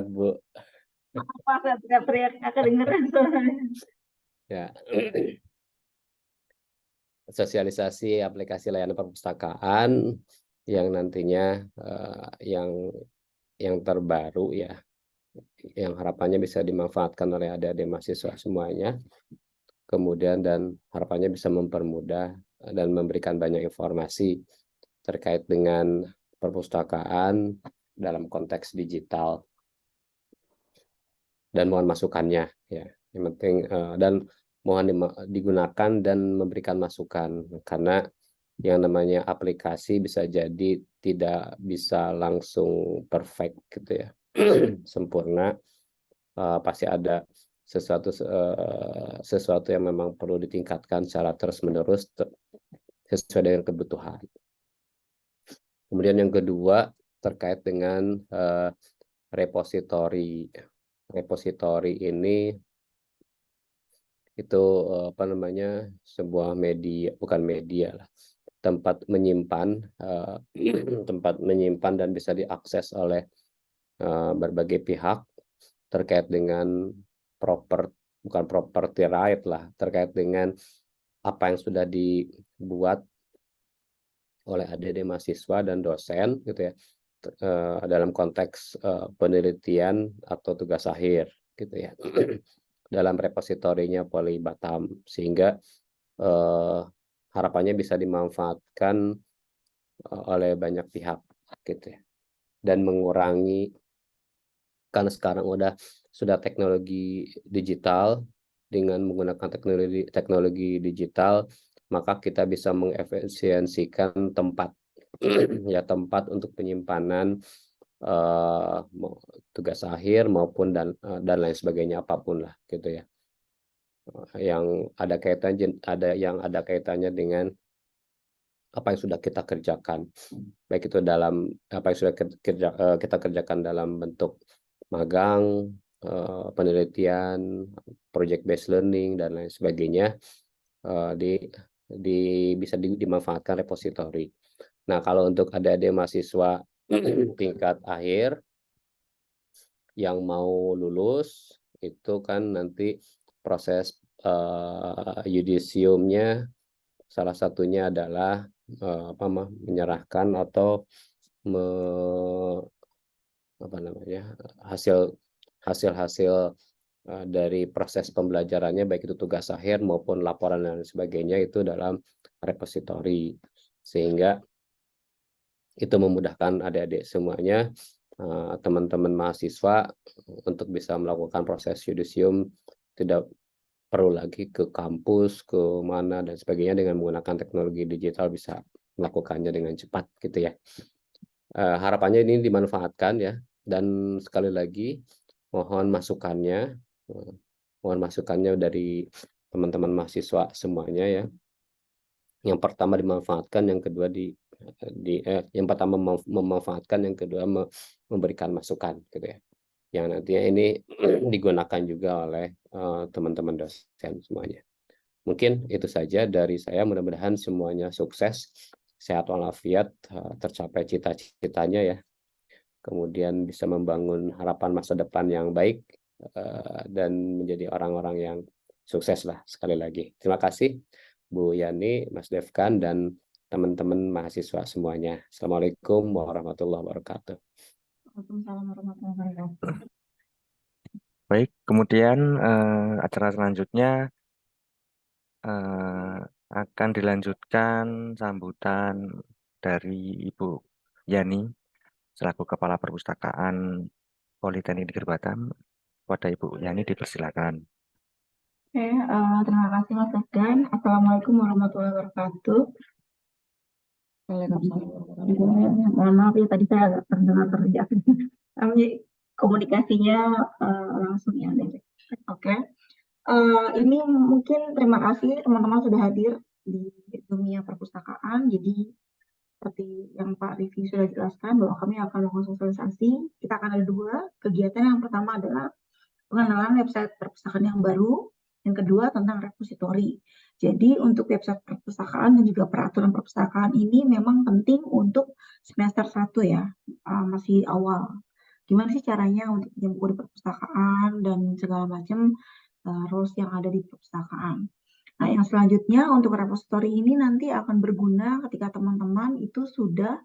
Bu. Apa saya teriak-teriak nggak kedengeran soalnya. Ya. Sosialisasi aplikasi layanan perpustakaan yang nantinya yang terbaru ya, yang harapannya bisa dimanfaatkan oleh adik-adik mahasiswa semuanya. Kemudian dan harapannya bisa mempermudah dan memberikan banyak informasi terkait dengan perpustakaan dalam konteks digital. Dan mohon masukannya ya. Yang penting dan mohon digunakan dan memberikan masukan, karena yang namanya aplikasi bisa jadi tidak bisa langsung perfect gitu ya. Sempurna, pasti ada sesuatu yang memang perlu ditingkatkan secara terus-menerus sesuai dengan kebutuhan. Kemudian yang kedua terkait dengan repositori. Repositori ini itu apa namanya, sebuah media, bukan media lah, tempat menyimpan tempat menyimpan dan bisa diakses oleh berbagai pihak terkait dengan bukan property right lah, terkait dengan apa yang sudah dibuat oleh adik-adik mahasiswa dan dosen gitu ya, dalam konteks penelitian atau tugas akhir gitu ya. Dalam repositorinya Poli Batam, sehingga harapannya bisa dimanfaatkan oleh banyak pihak gitu ya, dan mengurangi, karena sekarang sudah teknologi digital. Dengan menggunakan teknologi digital, maka kita bisa mengefisiensikan tempat ya, tempat untuk penyimpanan tugas akhir maupun dan lain sebagainya, apapun lah gitu ya, yang ada kaitannya dengan apa yang sudah kita kerjakan, baik itu dalam apa yang sudah kita kerjakan dalam bentuk magang, penelitian, project based learning dan lain sebagainya, bisa dimanfaatkan repositori. Nah, kalau untuk adik-adik mahasiswa tingkat akhir yang mau lulus, itu kan nanti proses yudisiumnya salah satunya adalah menyerahkan atau hasil dari proses pembelajarannya, baik itu tugas akhir maupun laporan dan sebagainya, itu dalam repositori, sehingga itu memudahkan adik-adik semuanya, teman-teman mahasiswa, untuk bisa melakukan proses yudisium, tidak perlu lagi ke kampus, ke mana dan sebagainya, dengan menggunakan teknologi digital bisa melakukannya dengan cepat gitu ya. Harapannya ini dimanfaatkan ya, dan sekali lagi mohon masukannya dari teman-teman mahasiswa semuanya ya. Yang pertama dimanfaatkan, yang kedua yang pertama memanfaatkan, yang kedua memberikan masukan gitu ya, yang nantinya ini digunakan juga oleh teman-teman dosen semuanya. Mungkin itu saja dari saya, mudah-mudahan semuanya sukses, sehat walafiat, tercapai cita-citanya ya, kemudian bisa membangun harapan masa depan yang baik, dan menjadi orang-orang yang sukses lah. Sekali lagi terima kasih Bu Yani, Mas Devkan, dan teman-teman mahasiswa semuanya. Assalamualaikum warahmatullahi wabarakatuh. Waalaikumsalam warahmatullahi wabarakatuh. Baik, kemudian acara selanjutnya akan dilanjutkan sambutan dari Ibu Yani selaku Kepala Perpustakaan Politeknik Negeri Batam. Kepada Ibu Yani dipersilakan. Oke, terima kasih Mas Afgan. Assalamualaikum warahmatullahi wabarakatuh. Mohon maaf ya, tadi saya agak terdengar teriak. Komunikasinya langsung ya. Oke. Ini mungkin terima kasih teman-teman sudah hadir di dunia perpustakaan. Jadi seperti yang Pak Rivi sudah jelaskan bahwa kami akan melakukan sosialisasi. Kita akan ada 2 kegiatan. Yang pertama adalah pengenalan website perpustakaan yang baru. Yang kedua tentang repositori. Jadi untuk website perpustakaan dan juga peraturan perpustakaan ini memang penting untuk semester 1 ya, masih awal. gimana sih caranya untuk pinjam buku di perpustakaan dan segala macam rules yang ada di perpustakaan. Nah, yang selanjutnya untuk repository ini nanti akan berguna ketika teman-teman itu sudah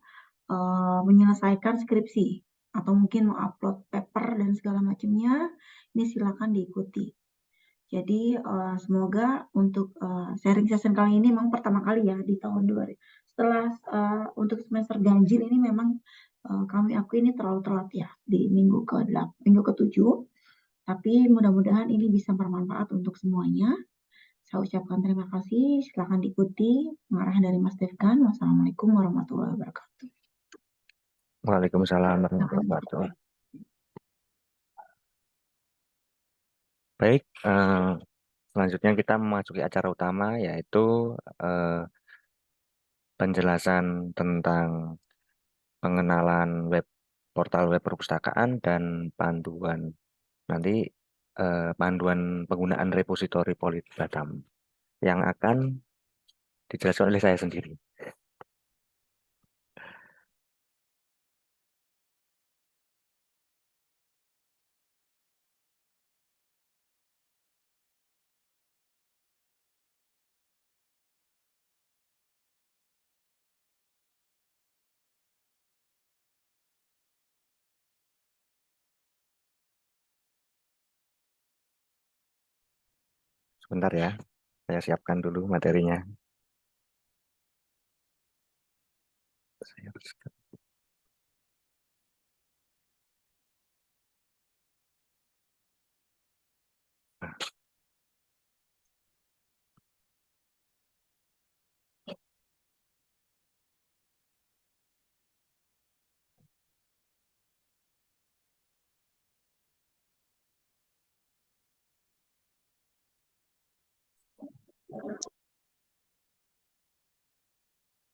menyelesaikan skripsi atau mungkin mengupload paper dan segala macamnya. Ini silakan diikuti. Jadi semoga untuk sharing session kali ini memang pertama kali ya di tahun 2000. Setelah untuk semester ganjil ini memang kami akui ini terlalu telat ya di minggu ke-7. Tapi mudah-mudahan ini bisa bermanfaat untuk semuanya. Saya ucapkan terima kasih. Silakan diikuti pengarahan dari Mas Devkan. Wassalamualaikum warahmatullahi wabarakatuh. Waalaikumsalam warahmatullahi wabarakatuh. Baik, selanjutnya kita memasuki acara utama, yaitu penjelasan tentang pengenalan portal web perpustakaan dan panduan. Nanti panduan penggunaan repositori Polybatam yang akan dijelaskan oleh saya sendiri. Sebentar ya, saya siapkan dulu materinya.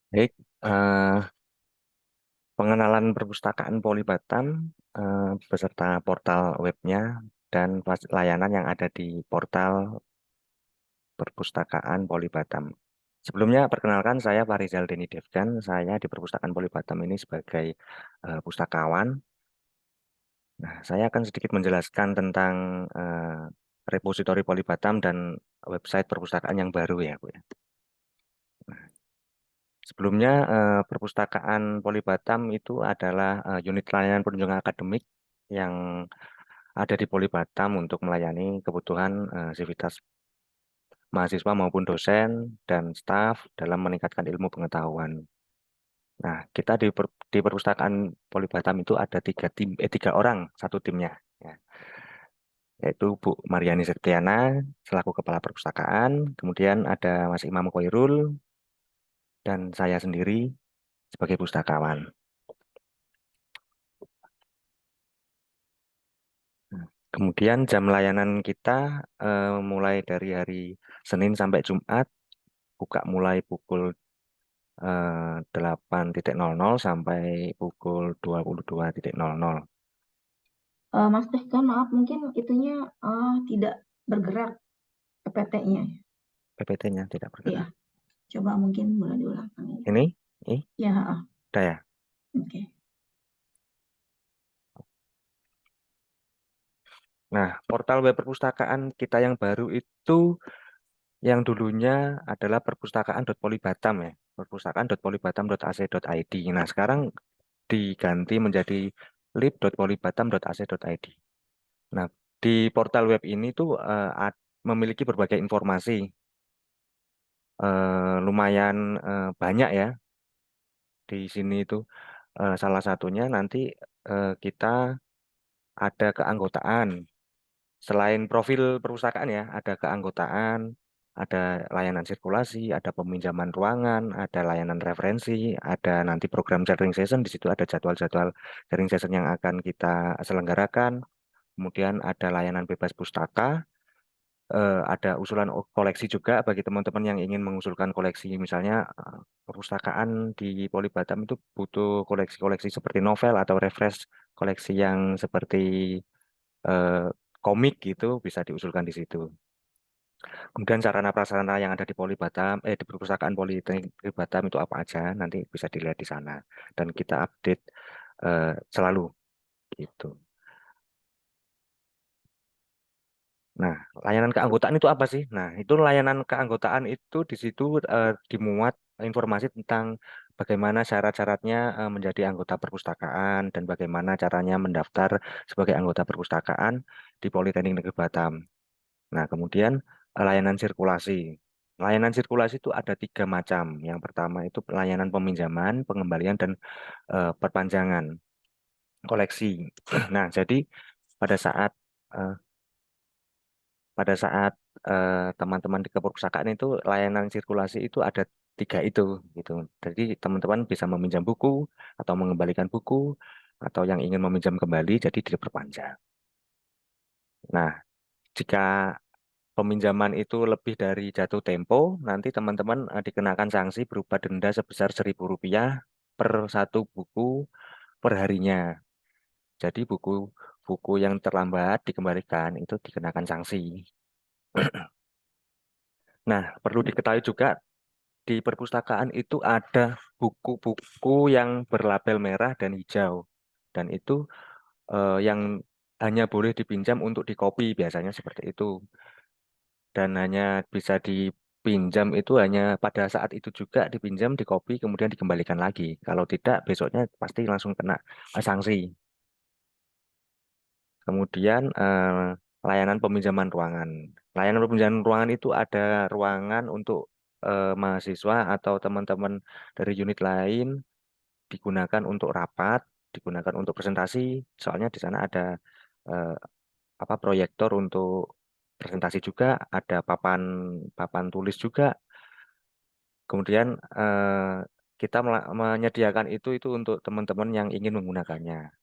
Baik, pengenalan perpustakaan Polybatam beserta portal webnya dan layanan yang ada di portal perpustakaan Polybatam. Sebelumnya, perkenalkan saya Farizal Deni Devgan. Saya di perpustakaan Polybatam ini sebagai pustakawan. Nah, saya akan sedikit menjelaskan tentang repositori Polybatam dan website perpustakaan yang baru ya, Bu ya. Sebelumnya, perpustakaan Polybatam itu adalah unit layanan penunjang akademik yang ada di Polybatam untuk melayani kebutuhan sivitas mahasiswa maupun dosen dan staf dalam meningkatkan ilmu pengetahuan. Nah, kita di perpustakaan Polybatam itu ada tiga orang satu timnya, ya. Yaitu Bu Mariani Septiana selaku Kepala Perpustakaan, kemudian ada Mas Imam Khairul, dan saya sendiri sebagai pustakawan. Kemudian jam layanan kita mulai dari hari Senin sampai Jumat, buka mulai pukul 8.00 sampai pukul 22.00. Mas Devkan, maaf mungkin itunya tidak bergerak PPT-nya. PPT-nya tidak bergerak. Iya, coba mungkin boleh diulang. Ini? Ya, Udah ya? oke. Nah, portal web perpustakaan kita yang baru itu yang dulunya adalah perpustakaan.polybatam ya, perpustakaan.polybatam.ac.id. Nah, sekarang diganti menjadi lib.polybatam.ac.id. Nah, di portal web ini tuh memiliki berbagai informasi, lumayan banyak ya di sini itu. Salah satunya nanti kita ada keanggotaan. Selain profil perpustakaan ya, ada keanggotaan, ada layanan sirkulasi, ada peminjaman ruangan, ada layanan referensi, ada nanti program sharing session, di situ ada jadwal-jadwal sharing session yang akan kita selenggarakan. Kemudian ada layanan bebas pustaka, ada usulan koleksi juga bagi teman-teman yang ingin mengusulkan koleksi. Misalnya perpustakaan di Polybatam itu butuh koleksi-koleksi seperti novel atau refresh koleksi yang seperti eh, komik gitu bisa diusulkan di situ. Kemudian sarana prasarana yang ada di Polybatam, di perpustakaan Politeknik Batam itu apa aja nanti bisa dilihat di sana dan kita update selalu gitu. Nah, layanan keanggotaan itu apa sih? Nah, itu layanan keanggotaan itu di situ dimuat informasi tentang bagaimana syarat-syaratnya menjadi anggota perpustakaan dan bagaimana caranya mendaftar sebagai anggota perpustakaan di Politeknik Negeri Batam. Nah, kemudian layanan sirkulasi. Layanan sirkulasi itu ada 3 macam. Yang pertama itu layanan peminjaman, pengembalian, dan perpanjangan koleksi. Nah, jadi pada saat eh, pada saat teman-teman di keperpustakaan itu layanan sirkulasi itu ada 3 itu gitu. Jadi teman-teman bisa meminjam buku atau mengembalikan buku atau yang ingin meminjam kembali jadi diperpanjang. Nah, jika peminjaman itu lebih dari jatuh tempo, nanti teman-teman dikenakan sanksi berupa denda sebesar Rp1.000 per 1 buku per harinya. Jadi buku yang terlambat dikembalikan itu dikenakan sanksi. Nah, perlu diketahui juga di perpustakaan itu ada buku-buku yang berlabel merah dan hijau. Dan itu yang hanya boleh dipinjam untuk dikopi, biasanya seperti itu. Dan hanya bisa dipinjam itu hanya pada saat itu juga dipinjam, dikopi, kemudian dikembalikan lagi. Kalau tidak, besoknya pasti langsung kena sanksi. Kemudian layanan peminjaman ruangan. Layanan peminjaman ruangan itu ada ruangan untuk mahasiswa atau teman-teman dari unit lain digunakan untuk rapat, digunakan untuk presentasi. Soalnya di sana ada eh, proyektor untuk presentasi juga, ada papan papan tulis juga. Kemudian kita menyediakan itu untuk teman-teman yang ingin menggunakannya.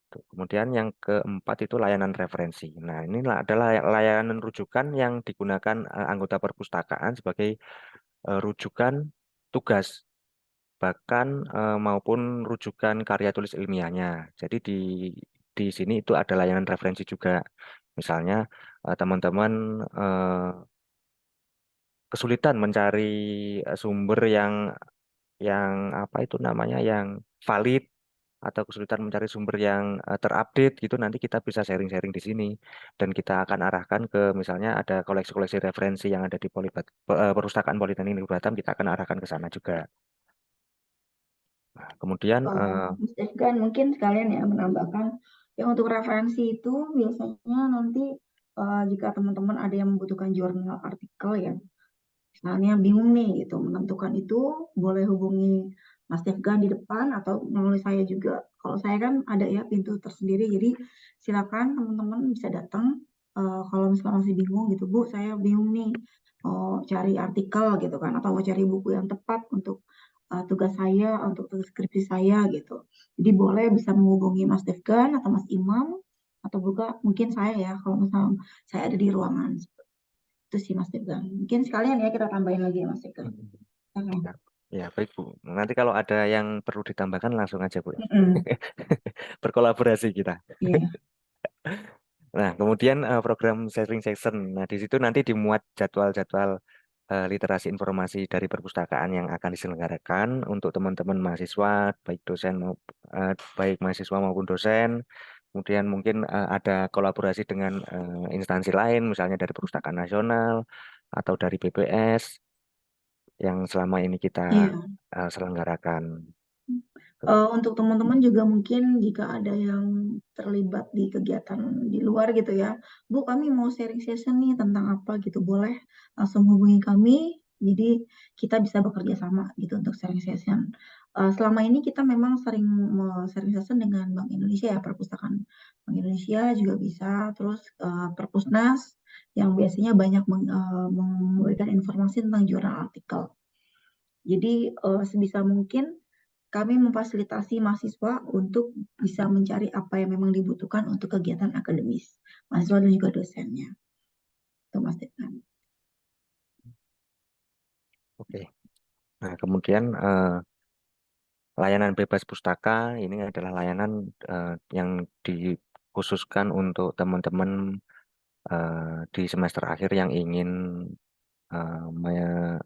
Tuh. Kemudian yang keempat itu layanan referensi. Nah, ini adalah layanan rujukan yang digunakan anggota perpustakaan sebagai rujukan tugas, bahkan maupun rujukan karya tulis ilmiahnya. Jadi di sini itu ada layanan referensi juga. Misalnya teman-teman kesulitan mencari sumber yang apa itu namanya yang valid atau kesulitan mencari sumber yang terupdate gitu nanti kita bisa sharing-sharing di sini dan kita akan arahkan ke misalnya ada koleksi-koleksi referensi yang ada di Perpustakaan Politeknik Negeri Batam kita akan arahkan ke sana juga. Nah, kemudian Mas Devgan mungkin sekalian ya menambahkan yang untuk referensi itu biasanya nanti jika teman-teman ada yang membutuhkan jurnal artikel ya, misalnya bingung nih gitu menentukan itu, boleh hubungi Mas Devgan di depan atau melalui saya juga. Kalau saya kan ada ya pintu tersendiri, jadi silakan teman-teman bisa datang. Kalau misalnya masih bingung gitu, Bu, saya bingung nih mau cari artikel gitu kan, atau mau cari buku yang tepat untuk tugas saya, untuk tugas skripsi saya gitu. Jadi boleh bisa menghubungi Mas Devgan atau Mas Imam, atau juga mungkin saya ya, kalau misalnya saya ada di ruangan. Itu sih Mas Tegang. Mungkin sekalian ya kita tambahin lagi ya Mas Tegang. Oke. ya, ya, baik Bu. Nanti kalau ada yang perlu ditambahkan langsung aja Bu. Mm-mm. Berkolaborasi kita. Iya. Nah, kemudian program sharing session. Nah, di situ nanti dimuat jadwal-jadwal literasi informasi dari perpustakaan yang akan diselenggarakan untuk teman-teman mahasiswa, baik dosen baik mahasiswa maupun dosen. Kemudian mungkin ada kolaborasi dengan instansi lain, misalnya dari Perpustakaan Nasional atau dari BPS yang selama ini kita Iya. selenggarakan. Untuk teman-teman juga mungkin jika ada yang terlibat di kegiatan di luar gitu ya, Bu, kami mau sharing session nih tentang apa gitu, boleh langsung hubungi kami. Jadi kita bisa bekerja sama gitu untuk sharing session. Selama ini kita memang sering sharing session dengan Bank Indonesia ya, Perpustakaan Bank Indonesia juga bisa, terus Perpusnas yang biasanya banyak memberikan informasi tentang jurnal artikel. Jadi sebisa mungkin kami memfasilitasi mahasiswa untuk bisa mencari apa yang memang dibutuhkan untuk kegiatan akademis mahasiswa dan juga dosennya. Itu Mas Dekan. Oke. Nah, kemudian layanan bebas pustaka ini adalah layanan yang dikhususkan untuk teman-teman di semester akhir yang ingin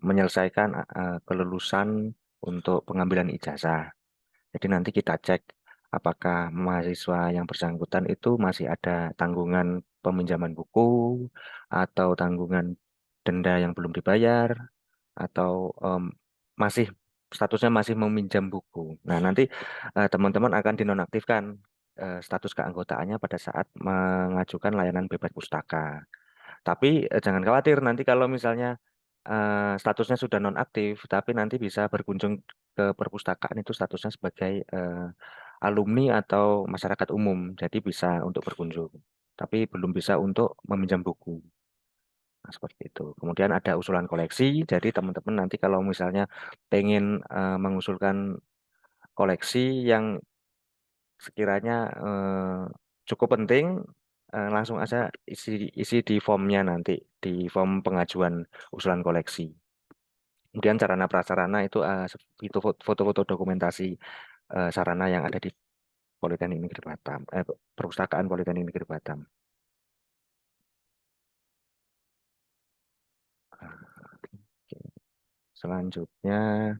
menyelesaikan kelulusan untuk pengambilan ijazah. Jadi nanti kita cek apakah mahasiswa yang bersangkutan itu masih ada tanggungan peminjaman buku, atau tanggungan denda yang belum dibayar, atau masih statusnya masih meminjam buku. Nah, nanti teman-teman akan dinonaktifkan status keanggotaannya pada saat mengajukan layanan bebas pustaka. Tapi jangan khawatir nanti kalau misalnya statusnya sudah nonaktif, tapi nanti bisa berkunjung ke perpustakaan itu statusnya sebagai alumni atau masyarakat umum, jadi bisa untuk berkunjung, tapi belum bisa untuk meminjam buku. Nah, seperti itu. Kemudian ada usulan koleksi, jadi teman-teman nanti kalau misalnya pengen mengusulkan koleksi yang sekiranya cukup penting, langsung aja isi di formnya nanti, di form pengajuan usulan koleksi. Kemudian sarana prasarana itu foto-foto dokumentasi sarana yang ada di Politeknik Negeri Batam, Perpustakaan Politeknik Negeri Batam. Oke. Selanjutnya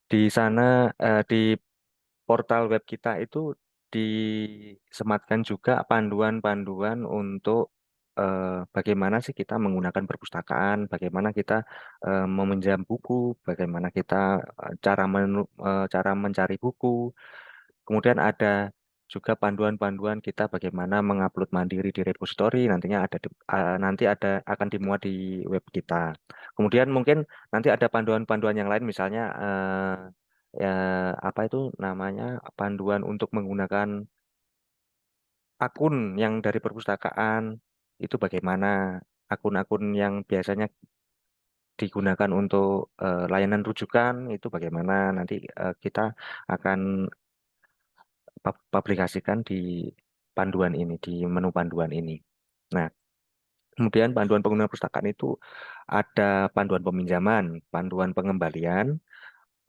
di sana di portal web kita itu disematkan juga panduan-panduan untuk bagaimana sih kita menggunakan perpustakaan, bagaimana kita meminjam buku, bagaimana kita cara mencari buku. Kemudian ada juga panduan-panduan kita bagaimana mengupload mandiri di repository, nanti akan dimuat di web kita. Kemudian mungkin nanti ada panduan-panduan yang lain, misalnya ya apa itu namanya, panduan untuk menggunakan akun yang dari perpustakaan itu bagaimana, akun-akun yang biasanya digunakan untuk layanan rujukan itu bagaimana, nanti kita akan publikasikan di panduan ini, di menu panduan ini. Nah, kemudian panduan pengguna perpustakaan itu ada panduan peminjaman, panduan pengembalian,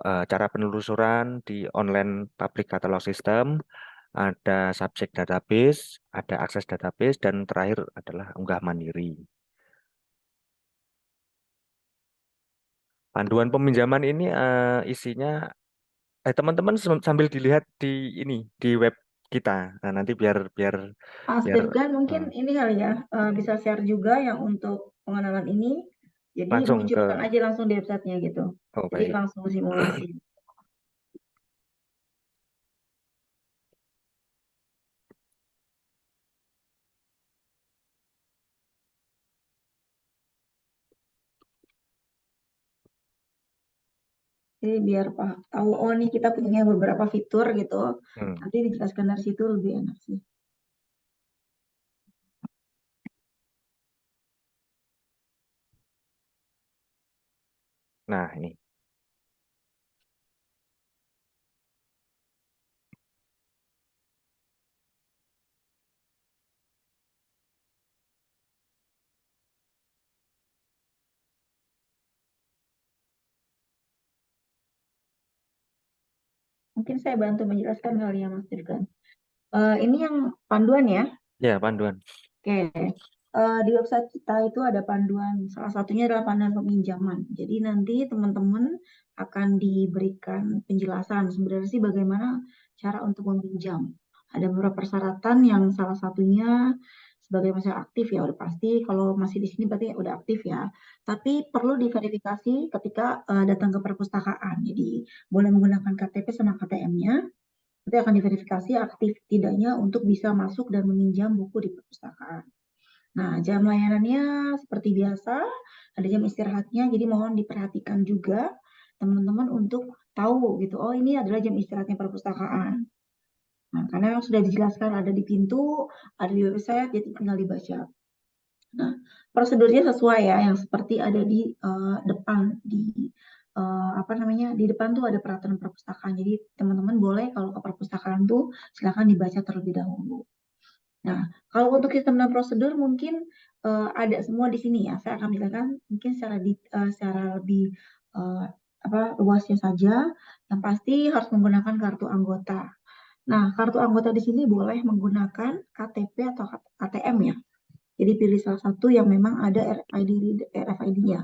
cara penelusuran di online public catalog system, ada subjek database, ada akses database, dan terakhir adalah unggah mandiri. Panduan peminjaman ini isinya, teman-teman sambil dilihat di ini, di web kita. Nah, nanti biar biar biar Dirgan mungkin eh, ini kali ya, bisa share juga yang untuk pengenalan ini. Jadi langsung ke, munculkan aja langsung di websitenya gitu. oh Jadi baik. langsung simulasi. Jadi biar Pak tahu, oh nih kita punya beberapa fitur gitu. Hmm. Nanti dijelaskan dari situ lebih enak sih. Nah, ini. Mungkin saya bantu menjelaskan kali ya Mas Dirgan. Ini yang panduan ya. Ya, panduan. Oke, di website kita itu ada panduan, salah satunya adalah panduan peminjaman. Jadi nanti teman-teman akan diberikan penjelasan sebenarnya sih bagaimana cara untuk meminjam. Ada beberapa persyaratan yang salah satunya sebagai masyarakat aktif ya udah pasti, kalau masih di sini berarti udah aktif ya. Tapi perlu diverifikasi ketika datang ke perpustakaan. Jadi boleh menggunakan KTP sama KTM-nya. Nanti akan diverifikasi aktif tidaknya untuk bisa masuk dan meminjam buku di perpustakaan. Nah, jam layanannya seperti biasa, ada jam istirahatnya, jadi mohon diperhatikan juga teman-teman untuk tahu gitu, oh ini adalah jam istirahatnya perpustakaan. Nah, karena sudah dijelaskan ada di pintu, ada di website, jadi tinggal dibaca. Nah, prosedurnya sesuai ya, yang seperti ada di depan, apa namanya, di depan tuh ada peraturan perpustakaan. Jadi teman-teman boleh kalau ke perpustakaan tuh silakan dibaca terlebih dahulu. Nah, kalau untuk sistem dan prosedur mungkin ada semua di sini ya. Saya akan menjelaskan mungkin secara lebih uh, luasnya saja. Yang pasti harus menggunakan kartu anggota. Nah, kartu anggota di sini boleh menggunakan KTP atau KTM ya. Jadi pilih salah satu yang memang ada RFID-nya.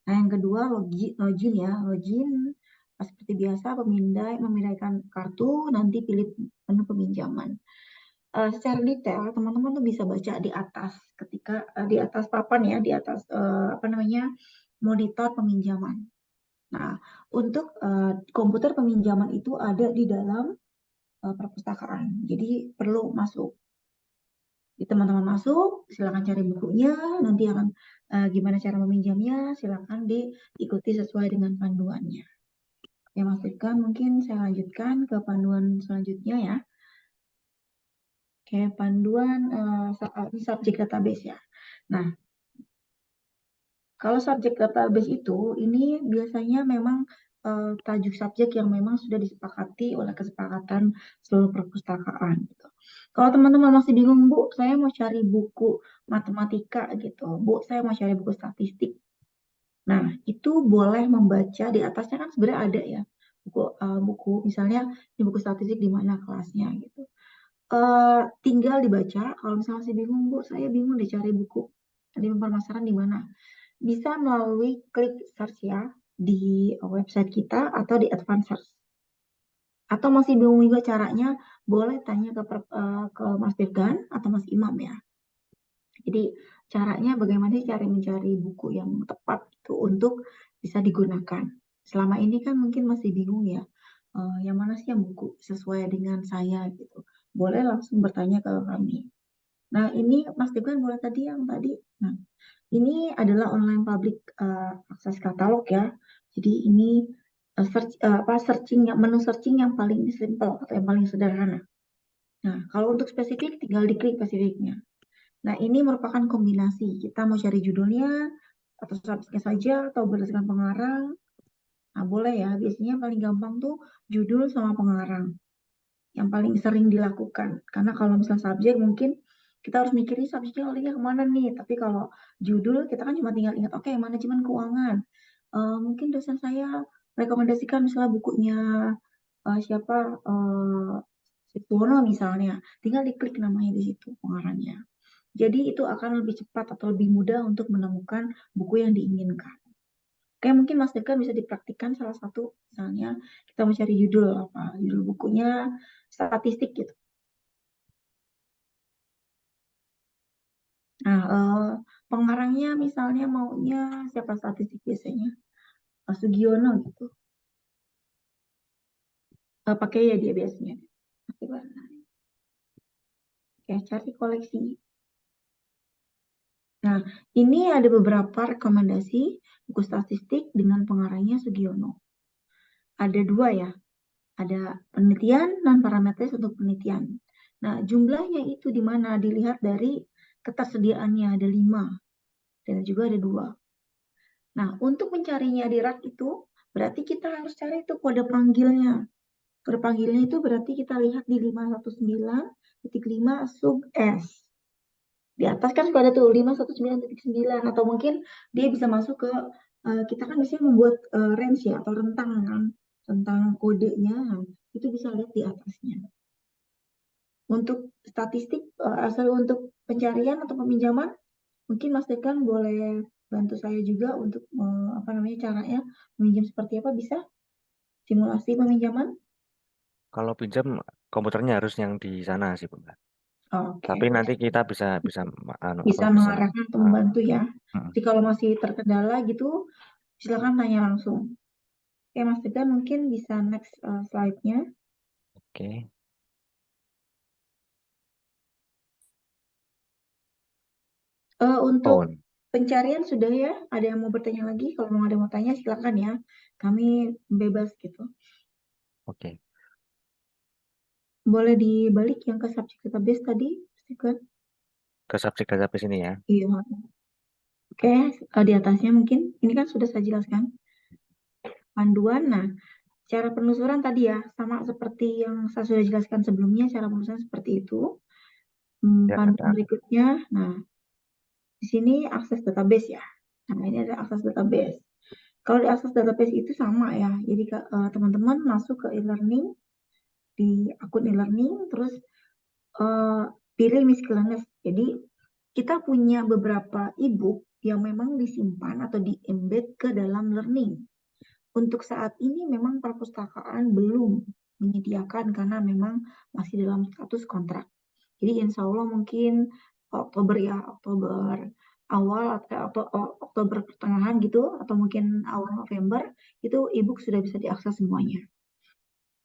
Nah, yang kedua login ya, login seperti biasa memindaikan kartu, nanti pilih menu peminjaman. secara detail teman-teman tuh bisa baca di atas ketika di atas papan ya, di atas monitor peminjaman. Nah, untuk komputer peminjaman itu ada di dalam perpustakaan. Jadi perlu masuk. Jadi teman-teman masuk, silakan cari bukunya, nanti akan gimana cara meminjamnya, silakan diikuti sesuai dengan panduannya. Ya, Mas Rifkan, mungkin saya lanjutkan ke panduan selanjutnya ya. Oke, panduan subjek database ya. Nah, kalau subjek database itu, ini biasanya memang tajuk subjek yang memang sudah disepakati oleh kesepakatan seluruh perpustakaan gitu. Kalau teman-teman masih bingung, Bu, saya mau cari buku matematika gitu. Bu, saya mau cari buku statistik. Nah, itu boleh membaca di atasnya kan sebenarnya ada ya buku misalnya di buku statistik di mana kelasnya gitu. Tinggal dibaca. Kalau misalnya masih bingung, Bu, saya bingung deh cari buku di pemasaran di mana. Bisa melalui klik search ya di website kita atau di advanced search. Atau masih bingung juga caranya, boleh tanya ke Mas Firgan atau Mas Imam ya. Jadi caranya bagaimana sih cara mencari buku yang tepat itu untuk bisa digunakan. Selama ini kan mungkin masih bingung ya, yang mana sih yang buku sesuai dengan saya gitu. Boleh langsung bertanya ke kami. Nah, ini Mas Firgan boleh tadi yang tadi. Nah, ini adalah online public access katalog ya. Jadi ini searching menu searching yang paling simple atau yang paling sederhana. Nah, kalau untuk spesifik tinggal diklik spesifiknya. Nah, ini merupakan kombinasi. Kita mau cari judulnya atau subjeknya saja atau berdasarkan pengarang. Nah, boleh ya. Biasanya paling gampang tuh judul sama pengarang. Yang paling sering dilakukan. Karena kalau misalnya subjek mungkin kita harus mikirin subjeknya linknya kemana nih. Tapi kalau judul kita kan cuma tinggal ingat, oke, manajemen keuangan. Mungkin dosen saya rekomendasikan misalnya bukunya siapa Siswono misalnya. Tinggal diklik namanya di situ pengarangnya. Jadi itu akan lebih cepat atau lebih mudah untuk menemukan buku yang diinginkan. Oke, mungkin Mas Dekan bisa dipraktikkan salah satu, misalnya kita mencari judul apa, judul bukunya statistik gitu. Nah, pengarangnya misalnya maunya siapa statistik biasanya? Sugiono gitu. Pakai ya dia biasanya. Oke, cari koleksinya. Nah, ini ada beberapa rekomendasi buku statistik dengan pengarangnya Sugiono. Ada dua ya, ada penelitian dan parametris untuk penelitian. Nah, jumlahnya itu di mana? Dilihat dari ketersediaannya, ada 5 dan juga ada 2. Nah, untuk mencarinya di rak itu, berarti kita harus cari itu kode panggilnya. Kode panggilnya itu berarti kita lihat di 519.5 sub S. Di atas kan sudah ada tuh 519.9 atau mungkin dia bisa masuk ke kita kan biasanya membuat range ya atau rentang kan, rentang kodenya itu bisa lihat di atasnya. Untuk statistik untuk pencarian atau peminjaman mungkin Mas Dekan boleh bantu saya juga untuk caranya meminjam seperti apa, bisa simulasi peminjaman. Kalau pinjam komputernya harus yang di sana sih, Bu. Oke, Tapi nanti kita bisa bisa bisa mengarahkan atau membantu ya. Jadi kalau masih terkendala gitu, silakan tanya langsung. Oke, Mas Dekan mungkin bisa next slide-nya. Oke. Untuk pencarian sudah ya. Ada yang mau bertanya lagi? Kalau mau ada yang mau tanya silakan ya. Kami bebas gitu. Oke. Boleh dibalik yang ke subjek database tadi, Mas Dekan? Ke subjek database ini ya. Iya. Oke, di atasnya mungkin. Ini kan sudah saya jelaskan. Panduan, nah cara penelusuran tadi ya, sama seperti yang saya sudah jelaskan sebelumnya, cara penelusuran seperti itu. Ya, Panduan ada. berikutnya, nah di sini akses database ya. Nah ini ada akses database. Kalau di akses database itu sama ya, jadi teman-teman masuk ke e-learning, di akun e-learning, terus pilih miscellaneous. Jadi kita punya beberapa e-book yang memang disimpan atau di-embed ke dalam learning. Untuk saat ini memang perpustakaan belum menyediakan karena memang masih dalam status kontrak. Jadi insya Allah mungkin Oktober ya, Oktober awal atau Oktober pertengahan gitu, atau mungkin awal November, itu e-book sudah bisa diakses semuanya.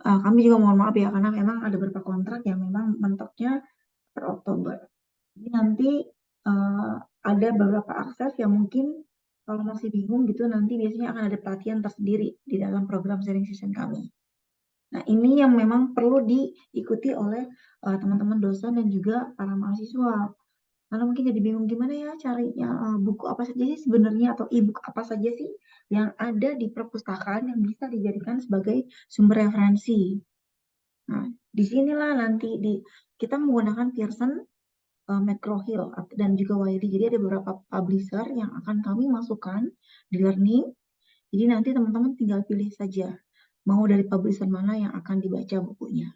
Kami juga mohon maaf ya, karena memang ada beberapa kontrak yang memang mentoknya per Oktober. Jadi nanti ada beberapa akses yang mungkin kalau masih bingung gitu, nanti biasanya akan ada pelatihan tersendiri di dalam program sharing session kami. Nah, ini yang memang perlu diikuti oleh teman-teman dosen dan juga para mahasiswa. Karena mungkin jadi bingung gimana ya carinya buku apa saja sih sebenarnya atau e-book apa saja sih yang ada di perpustakaan yang bisa dijadikan sebagai sumber referensi. Nah, disinilah nanti kita menggunakan Pearson, McGraw-Hill dan juga Wiley. Jadi ada beberapa publisher yang akan kami masukkan di learning. Jadi nanti teman-teman tinggal pilih saja mau dari publisher mana yang akan dibaca bukunya.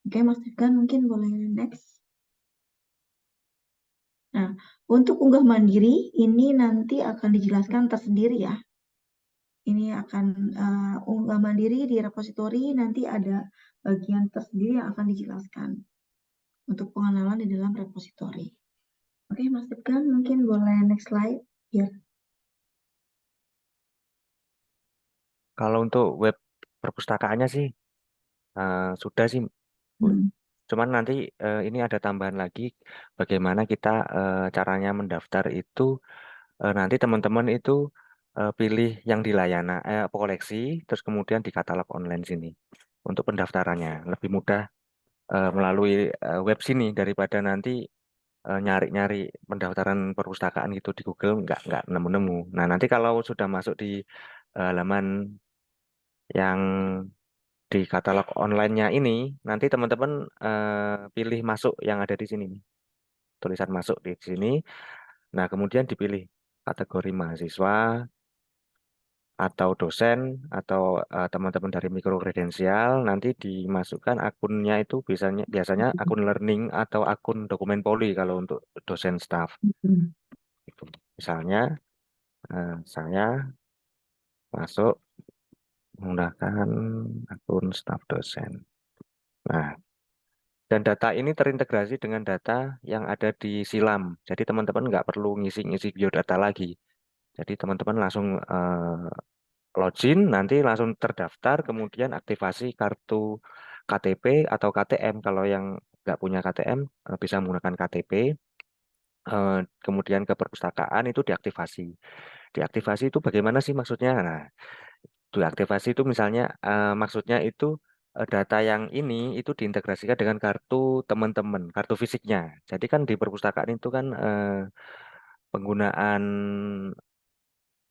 Oke, Mas Tifkan mungkin boleh next. Nah, untuk unggah mandiri ini nanti akan dijelaskan tersendiri ya. Ini akan unggah mandiri di repositori, nanti ada bagian tersendiri yang akan dijelaskan untuk pengenalan di dalam repositori. Oke, Mas Tifkan mungkin boleh next slide. Ya. Kalau untuk web perpustakaannya sih sudah sih. Cuman nanti ini ada tambahan lagi bagaimana kita caranya mendaftar itu nanti teman-teman itu pilih yang di layanan koleksi terus kemudian di katalog online sini untuk pendaftarannya lebih mudah melalui web sini daripada nanti nyari-nyari pendaftaran perpustakaan gitu di Google nggak nemu-nemu. Nah nanti kalau sudah masuk di halaman yang di katalog online-nya ini, nanti teman-teman pilih masuk yang ada di sini nih. Tulisan masuk di sini. Nah, kemudian dipilih kategori mahasiswa atau dosen atau teman-teman dari mikro kredensial, nanti dimasukkan akunnya itu biasanya akun learning atau akun dokumen poli kalau untuk dosen staff. Gitu. Misalnya saya masuk menggunakan akun staf dosen. Nah, dan data ini terintegrasi dengan data yang ada di Silam. Jadi teman-teman nggak perlu ngisi-ngisi biodata lagi. Jadi teman-teman langsung login, nanti langsung terdaftar, kemudian aktivasi kartu KTP atau KTM. Kalau yang nggak punya KTM bisa menggunakan KTP. Kemudian ke perpustakaan itu diaktifasi. Diaktifasi itu bagaimana sih maksudnya? Nah, diaktifasi itu misalnya maksudnya itu data yang ini itu diintegrasikan dengan kartu teman-teman, kartu fisiknya. Jadi kan di perpustakaan itu kan penggunaan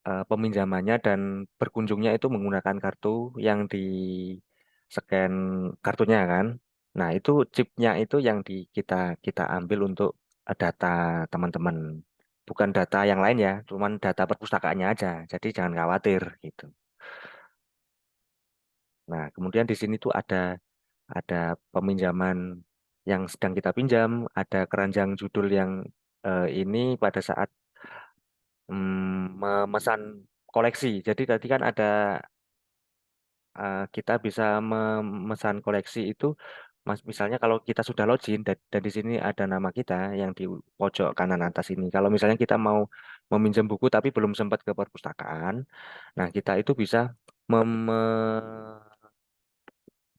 peminjamannya dan berkunjungnya itu menggunakan kartu yang di scan kartunya kan. Nah, itu chipnya itu yang kita kita ambil untuk data teman-teman. Bukan data yang lain ya, cuman data perpustakaannya aja. Jadi jangan khawatir gitu. Nah, kemudian di sini tuh ada peminjaman yang sedang kita pinjam, ada keranjang judul yang ini pada saat memesan koleksi. Jadi tadi kan ada kita bisa memesan koleksi itu, misalnya kalau kita sudah login dan di sini ada nama kita yang di pojok kanan atas ini. Kalau misalnya kita mau meminjam buku tapi belum sempat ke perpustakaan, nah kita itu bisa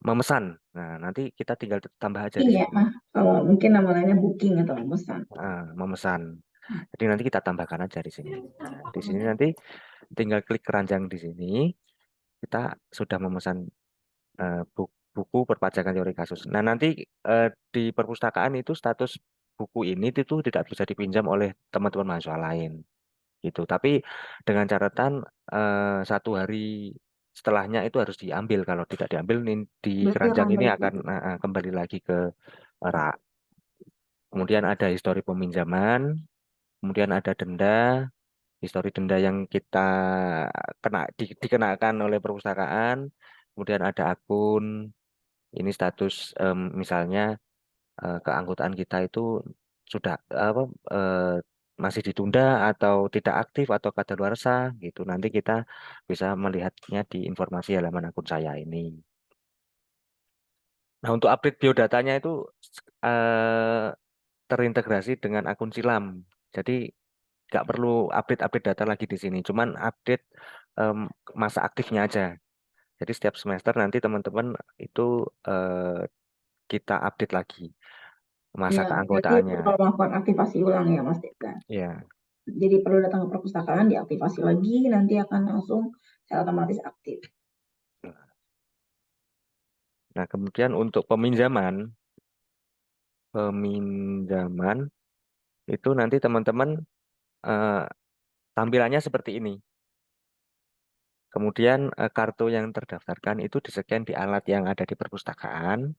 memesan. Nah, nanti kita tinggal tambah aja di Iya, sini. kalau mungkin nama lainnya booking atau pemesan. Memesan. Jadi nanti kita tambahkan aja di sini. Nah, di sini nanti tinggal klik keranjang di sini. Kita sudah memesan buku perpajakan teori kasus. Nah, nanti di perpustakaan itu status buku ini itu tidak bisa dipinjam oleh teman-teman mahasiswa lain. Gitu. Tapi dengan catatan 1 hari setelahnya itu harus diambil. Kalau tidak diambil di Berarti keranjang akan ini balik akan kembali lagi ke rak. Kemudian ada histori peminjaman, kemudian ada denda, histori denda yang kita dikenakan oleh perpustakaan, kemudian ada akun, ini status misalnya keanggotaan kita itu sudah apa masih ditunda atau tidak aktif atau kadaluarsa gitu. Nanti kita bisa melihatnya di informasi halaman akun saya ini. Nah, untuk update biodatanya itu terintegrasi dengan akun Silam. Jadi nggak perlu update data lagi di sini, cuman update em, masa aktifnya aja. Jadi setiap semester nanti teman-teman itu eh, kita update lagi masa Ya, berarti keanggotaannya. perlu melakukan aktivasi ulang ya Mas Deka. Ya, Jadi perlu datang ke perpustakaan, diaktifasi lagi, nanti akan langsung saya otomatis aktif. nah kemudian untuk peminjaman itu nanti teman-teman eh, tampilannya seperti ini. Kemudian kartu yang terdaftarkan itu di-scan di alat yang ada di perpustakaan.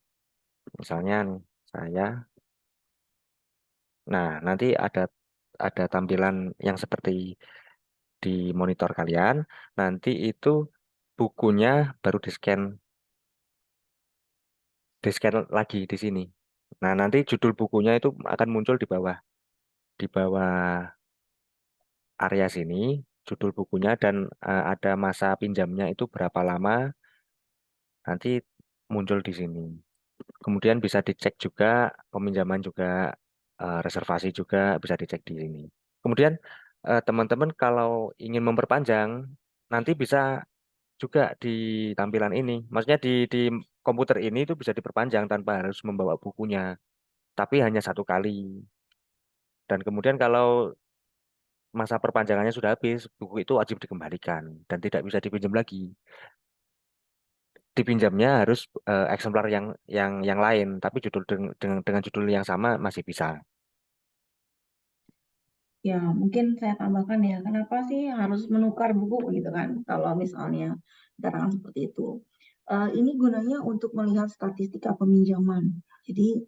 Misalnya nih, saya. Nah, nanti ada tampilan yang seperti di monitor kalian. Nanti itu bukunya baru di-scan lagi di sini. Nah, nanti judul bukunya itu akan muncul di bawah area sini, judul bukunya dan ada masa pinjamnya itu berapa lama, nanti muncul di sini. Kemudian bisa dicek juga peminjaman juga reservasi juga bisa dicek di sini. Kemudian teman-teman kalau ingin memperpanjang nanti bisa juga di tampilan ini. Maksudnya di komputer ini itu bisa diperpanjang tanpa harus membawa bukunya, tapi hanya 1 kali. Dan kemudian kalau masa perpanjangannya sudah habis, buku itu wajib dikembalikan dan tidak bisa dipinjam lagi. Dipinjamnya harus eksemplar yang lain, tapi dengan judul yang sama masih bisa. Ya, mungkin saya tambahkan ya, kenapa sih harus menukar buku gitu kan, kalau misalnya keterangan seperti itu. Ini gunanya untuk melihat statistika peminjaman. Jadi,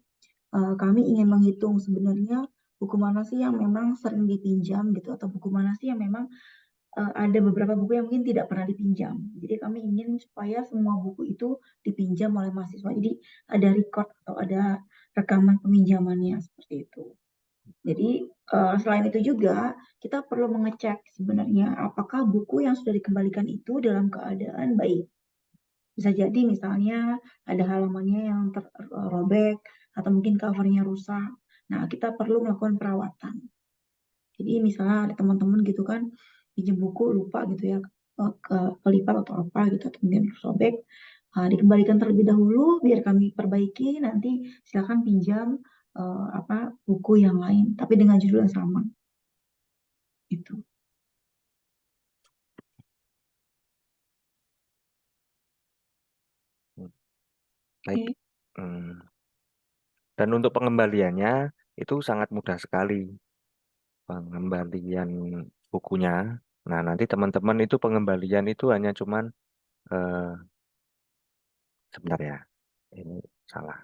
kami ingin menghitung sebenarnya buku mana sih yang memang sering dipinjam gitu, atau buku mana sih yang memang ada beberapa buku yang mungkin tidak pernah dipinjam. Jadi kami ingin supaya semua buku itu dipinjam oleh mahasiswa. Jadi ada record atau ada rekaman peminjamannya seperti itu. Jadi selain itu juga kita perlu mengecek sebenarnya apakah buku yang sudah dikembalikan itu dalam keadaan baik. Bisa jadi misalnya ada halamannya yang terrobek atau mungkin covernya rusak. Nah, kita perlu melakukan perawatan. Jadi misalnya ada teman-teman gitu kan pinjam buku lupa gitu ya kelipat atau apa gitu atau mungkin sobek, dikembalikan terlebih dahulu biar kami perbaiki, nanti silakan pinjam apa buku yang lain tapi dengan judul yang sama itu. Baik. Oke. Hmm. Dan untuk pengembaliannya itu sangat mudah sekali pengembalian bukunya. Nah, nanti teman-teman itu pengembalian itu hanya cuman eh, sebentar ya. Ini salah.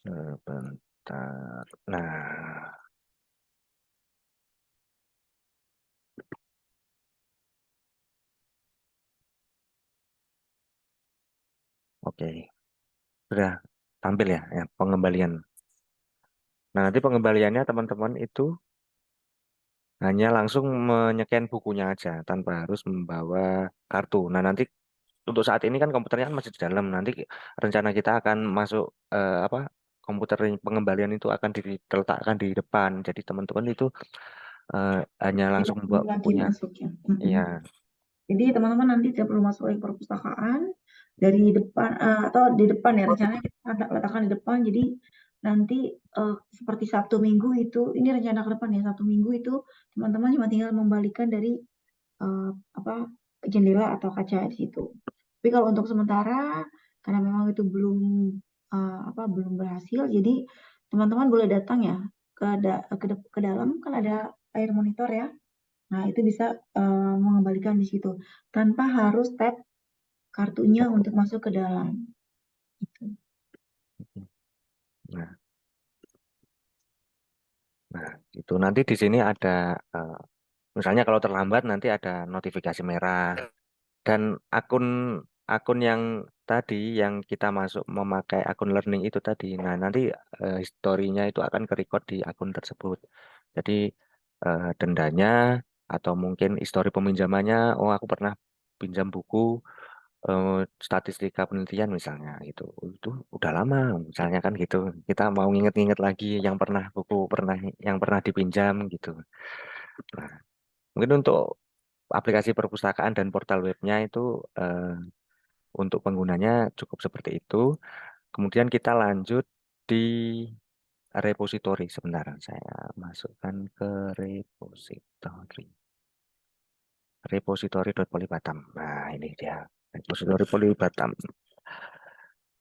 Sebentar. Nah, oke. Sudah tampil ya pengembalian. Nah, nanti pengembaliannya teman-teman itu hanya langsung menyeken bukunya aja tanpa harus membawa kartu. Nah, nanti untuk saat ini kan komputernya kan masih di dalam. Nanti rencana kita akan masuk apa komputer pengembalian itu akan diletakkan di depan. Jadi teman-teman itu eh, hanya Tidak langsung membawa perlu lagi bukunya. masuk ya. Iya. Jadi teman-teman nanti tidak perlu masuk lagi perpustakaan dari depan atau di depan ya rencananya kita letakkan di depan. Jadi nanti seperti Sabtu Minggu itu ini rencana ke depan ya, Sabtu Minggu itu teman-teman cuma tinggal membalikan dari eh, apa jendela atau kaca di situ. Tapi kalau untuk sementara karena memang itu belum berhasil, jadi teman-teman boleh datang ya ke dalam kan ada layar monitor ya. Nah, itu bisa mengembalikan di situ tanpa harus tap kartunya untuk masuk ke dalam. Gitu. Nah, nah, itu nanti di sini ada eh, misalnya kalau terlambat nanti ada notifikasi merah dan akun akun yang tadi yang kita masuk memakai akun learning itu tadi, nah nanti historinya itu akan ke-record di akun tersebut. Jadi dendanya atau mungkin histori peminjamannya, oh aku pernah pinjam buku statistika penelitian misalnya itu udah lama misalnya kan gitu. Kita mau nginget-nginget lagi buku yang pernah dipinjam gitu. Nah, mungkin untuk aplikasi perpustakaan dan portal webnya itu untuk penggunanya cukup seperti itu. Kemudian kita lanjut di repository. Sebentar, saya masukkan ke repository.polybatam. Nah, ini dia repository Polybatam.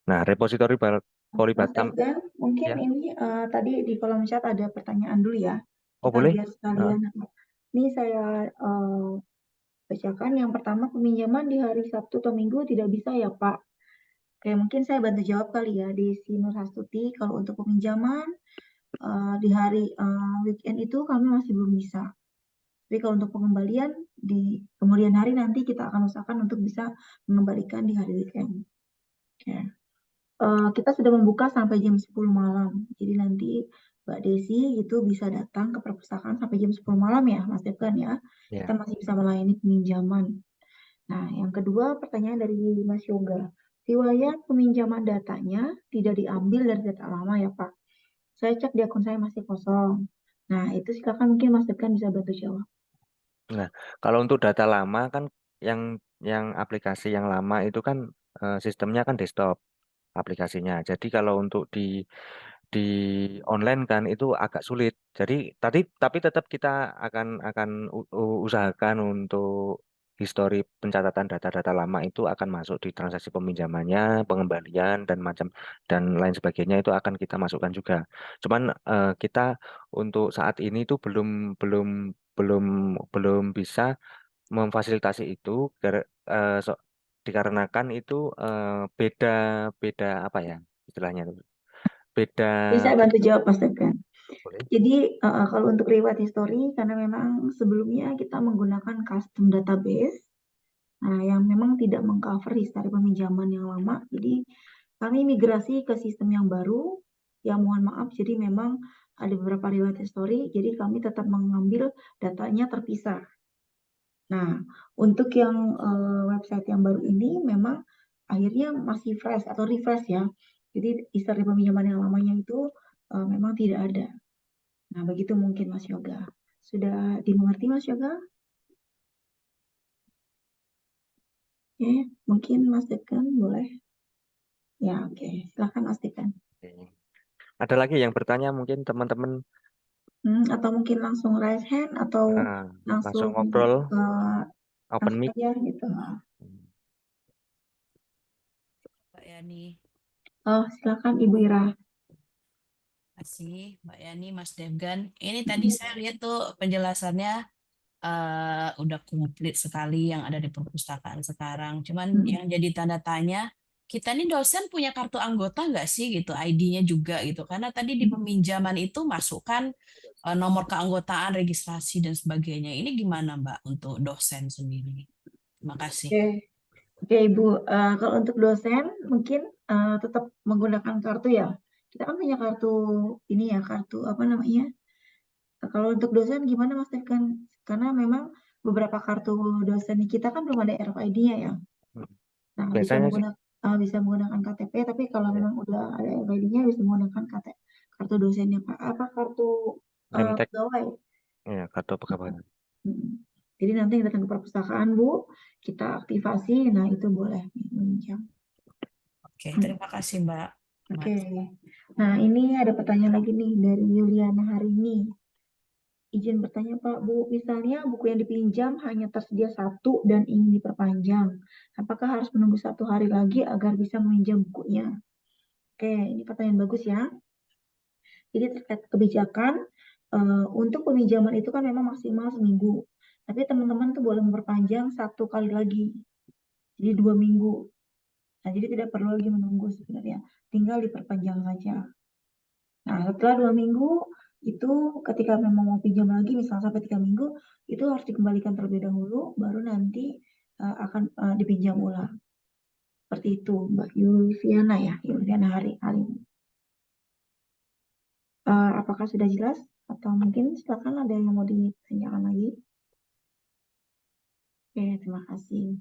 Nah, repository Mas Polybatam Afgan, mungkin ya. ini tadi di kolom chat ada pertanyaan dulu ya. Oh, Kita boleh? biar sekalian. Ini saya bacakan. Yang pertama, peminjaman di hari Sabtu atau Minggu tidak bisa ya Pak. Oke, mungkin saya bantu jawab kali ya, Desi Nurhastuti. Kalau untuk peminjaman di hari weekend itu kami masih belum bisa. Tapi kalau untuk pengembalian di kemudian hari nanti kita akan usahakan untuk bisa mengembalikan di hari weekend. Oke. Kita sudah membuka sampai jam 10 malam. Jadi nanti Mbak Desi itu bisa datang ke perpustakaan sampai jam 10 malam ya, Mas Devkan ya. Ya. Kita masih bisa melayani peminjaman. Nah, yang kedua pertanyaan dari Mas Yoga. Riwayat peminjaman datanya tidak diambil dari data lama ya Pak. Saya cek di akun saya masih kosong. Nah, itu silakan mungkin Mas Devkan bisa bantu jawab. Nah, kalau untuk data lama kan yang aplikasi yang lama itu kan sistemnya kan desktop aplikasinya. Jadi kalau untuk di online kan itu agak sulit. Jadi tapi tetap kita akan usahakan untuk histori pencatatan data-data lama itu akan masuk di transaksi peminjamannya, pengembalian dan lain sebagainya itu akan kita masukkan juga. Cuman kita untuk saat ini itu belum belum bisa memfasilitasi itu dikarenakan itu beda beda apa ya istilahnya itu beda. Jadi saya bantu jawab Mas Devkan. Boleh. Jadi kalau untuk riwayat history, karena memang sebelumnya kita menggunakan custom database, nah yang memang tidak mengcover history peminjaman yang lama. Jadi kami migrasi ke sistem yang baru, yang mohon maaf, jadi memang ada beberapa riwayat history, jadi kami tetap mengambil datanya terpisah. Nah, untuk yang website yang baru ini memang akhirnya masih fresh atau refresh ya. Jadi history peminjaman yang lamanya itu memang tidak ada. Nah, begitu mungkin Mas Yoga. Sudah dimengerti Mas Yoga? Oke, mungkin Mas Dekan boleh. Ya, oke. Silakan Mas Dekan. Oke. Ada lagi yang bertanya mungkin teman-teman Atau mungkin langsung raise hand atau langsung langsung ngobrol open langsung mic. aja gitu. Mbak Yani. Oh, silakan Ibu Ira. Kasih Mbak Yani, Mas Devgan. Ini tadi saya lihat tuh penjelasannya udah komplit sekali yang ada di perpustakaan sekarang. Cuman yang jadi tanda tanya, kita nih dosen punya kartu anggota nggak sih gitu, ID-nya juga gitu. Karena tadi di peminjaman itu masukkan nomor keanggotaan, registrasi dan sebagainya. Ini gimana Mbak untuk dosen sendiri? Terima kasih. Oke, Ibu. Kalau untuk dosen mungkin tetap menggunakan kartu ya. Kita kan punya kartu ini ya, kartu apa namanya? Kalau untuk dosen gimana Mas Devkan? Karena memang beberapa kartu dosen kita kan belum ada RFID-nya ya. Nah, Biasanya sih bisa menggunakan KTP, tapi kalau ya, memang udah ada RFID-nya bisa menggunakan kartu dosennya Pak. Apa kartu Nemtek pegawai? ya kartu pegawai. Jadi nanti datang ke perpustakaan Bu, kita aktifasi, nah itu boleh meminjam. Oke, terima kasih Mbak. Oke. Nah ini ada pertanyaan lagi nih dari Yuliana Harini. Izin bertanya Pak, Bu, misalnya buku yang dipinjam hanya tersedia satu dan ingin diperpanjang. Apakah harus menunggu 1 hari lagi agar bisa meminjam bukunya? Oke, ini pertanyaan bagus ya. Jadi terkait kebijakan, untuk peminjaman itu kan memang maksimal seminggu. Tapi teman-teman tuh boleh memperpanjang 1 kali lagi. Jadi 2 minggu. Nah, jadi tidak perlu lagi menunggu sebenarnya. Tinggal diperpanjang saja. Nah, setelah 2 minggu, itu ketika memang mau pinjam lagi, misalnya sampai 3 minggu, itu harus dikembalikan terlebih dahulu, baru nanti akan dipinjam ulang. Seperti itu, Mbak Yuliana ya, Yuliana hari ini. Apakah sudah jelas? Atau mungkin silakan ada yang mau ditanyakan lagi? Oke, terima kasih.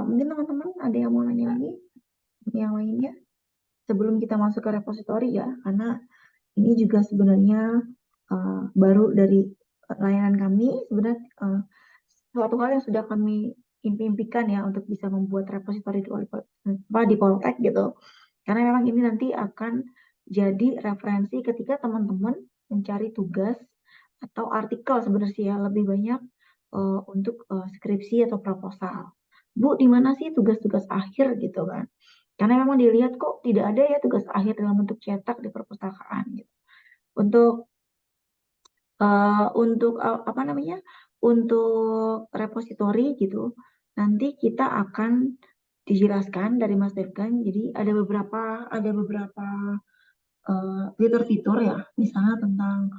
Mungkin teman-teman ada yang mau nanya lagi? Yang lainnya? Sebelum kita masuk ke repositori ya, karena ini juga sebenarnya baru dari layanan kami. Sebenarnya suatu hal yang sudah kami impikan ya untuk bisa membuat repositori di Poltek gitu. Karena memang ini nanti akan jadi referensi ketika teman-teman mencari tugas atau artikel sebenarnya ya, lebih banyak untuk skripsi atau proposal. Bu, di mana sih tugas-tugas akhir gitu kan? Karena memang dilihat kok tidak ada ya tugas akhir dalam bentuk cetak di perpustakaan gitu. Untuk apa namanya? Untuk repositori gitu, nanti kita akan dijelaskan dari Mas Devgan. Jadi ada beberapa fitur-fitur ya, misalnya tentang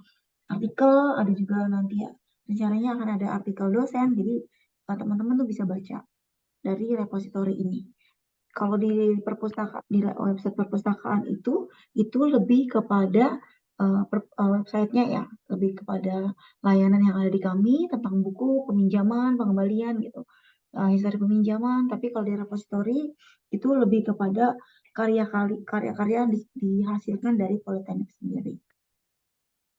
artikel, ada juga nanti ya rencananya akan ada artikel dosen. Jadi teman-teman tuh bisa baca dari repositori ini. Kalau di website perpustakaan itu lebih kepada websitenya ya, lebih kepada layanan yang ada di kami tentang buku, peminjaman, pengembalian gitu, histori peminjaman. Tapi kalau di repositori itu lebih kepada karya-karya yang dihasilkan dari Politeknik sendiri.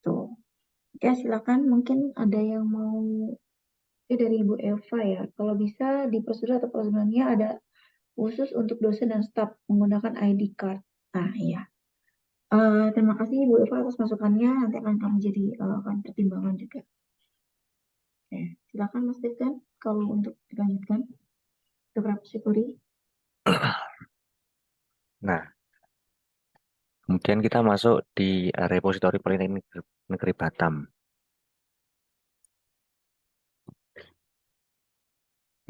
Tuh. Oke, silakan. Mungkin ada yang mau dari Ibu Eva ya. Kalau bisa di prosedur atau prosedurnya ada khusus untuk dosen dan staf menggunakan ID card. Nah, iya. Terima kasih Ibu Eva atas masukannya. Nanti akan kami jadi akan pertimbangan juga. Oke, silakan Mas Devgan kalau untuk dilanjutkan ke repository. Nah, kemudian kita masuk di repositori Politeknik Negeri Batam.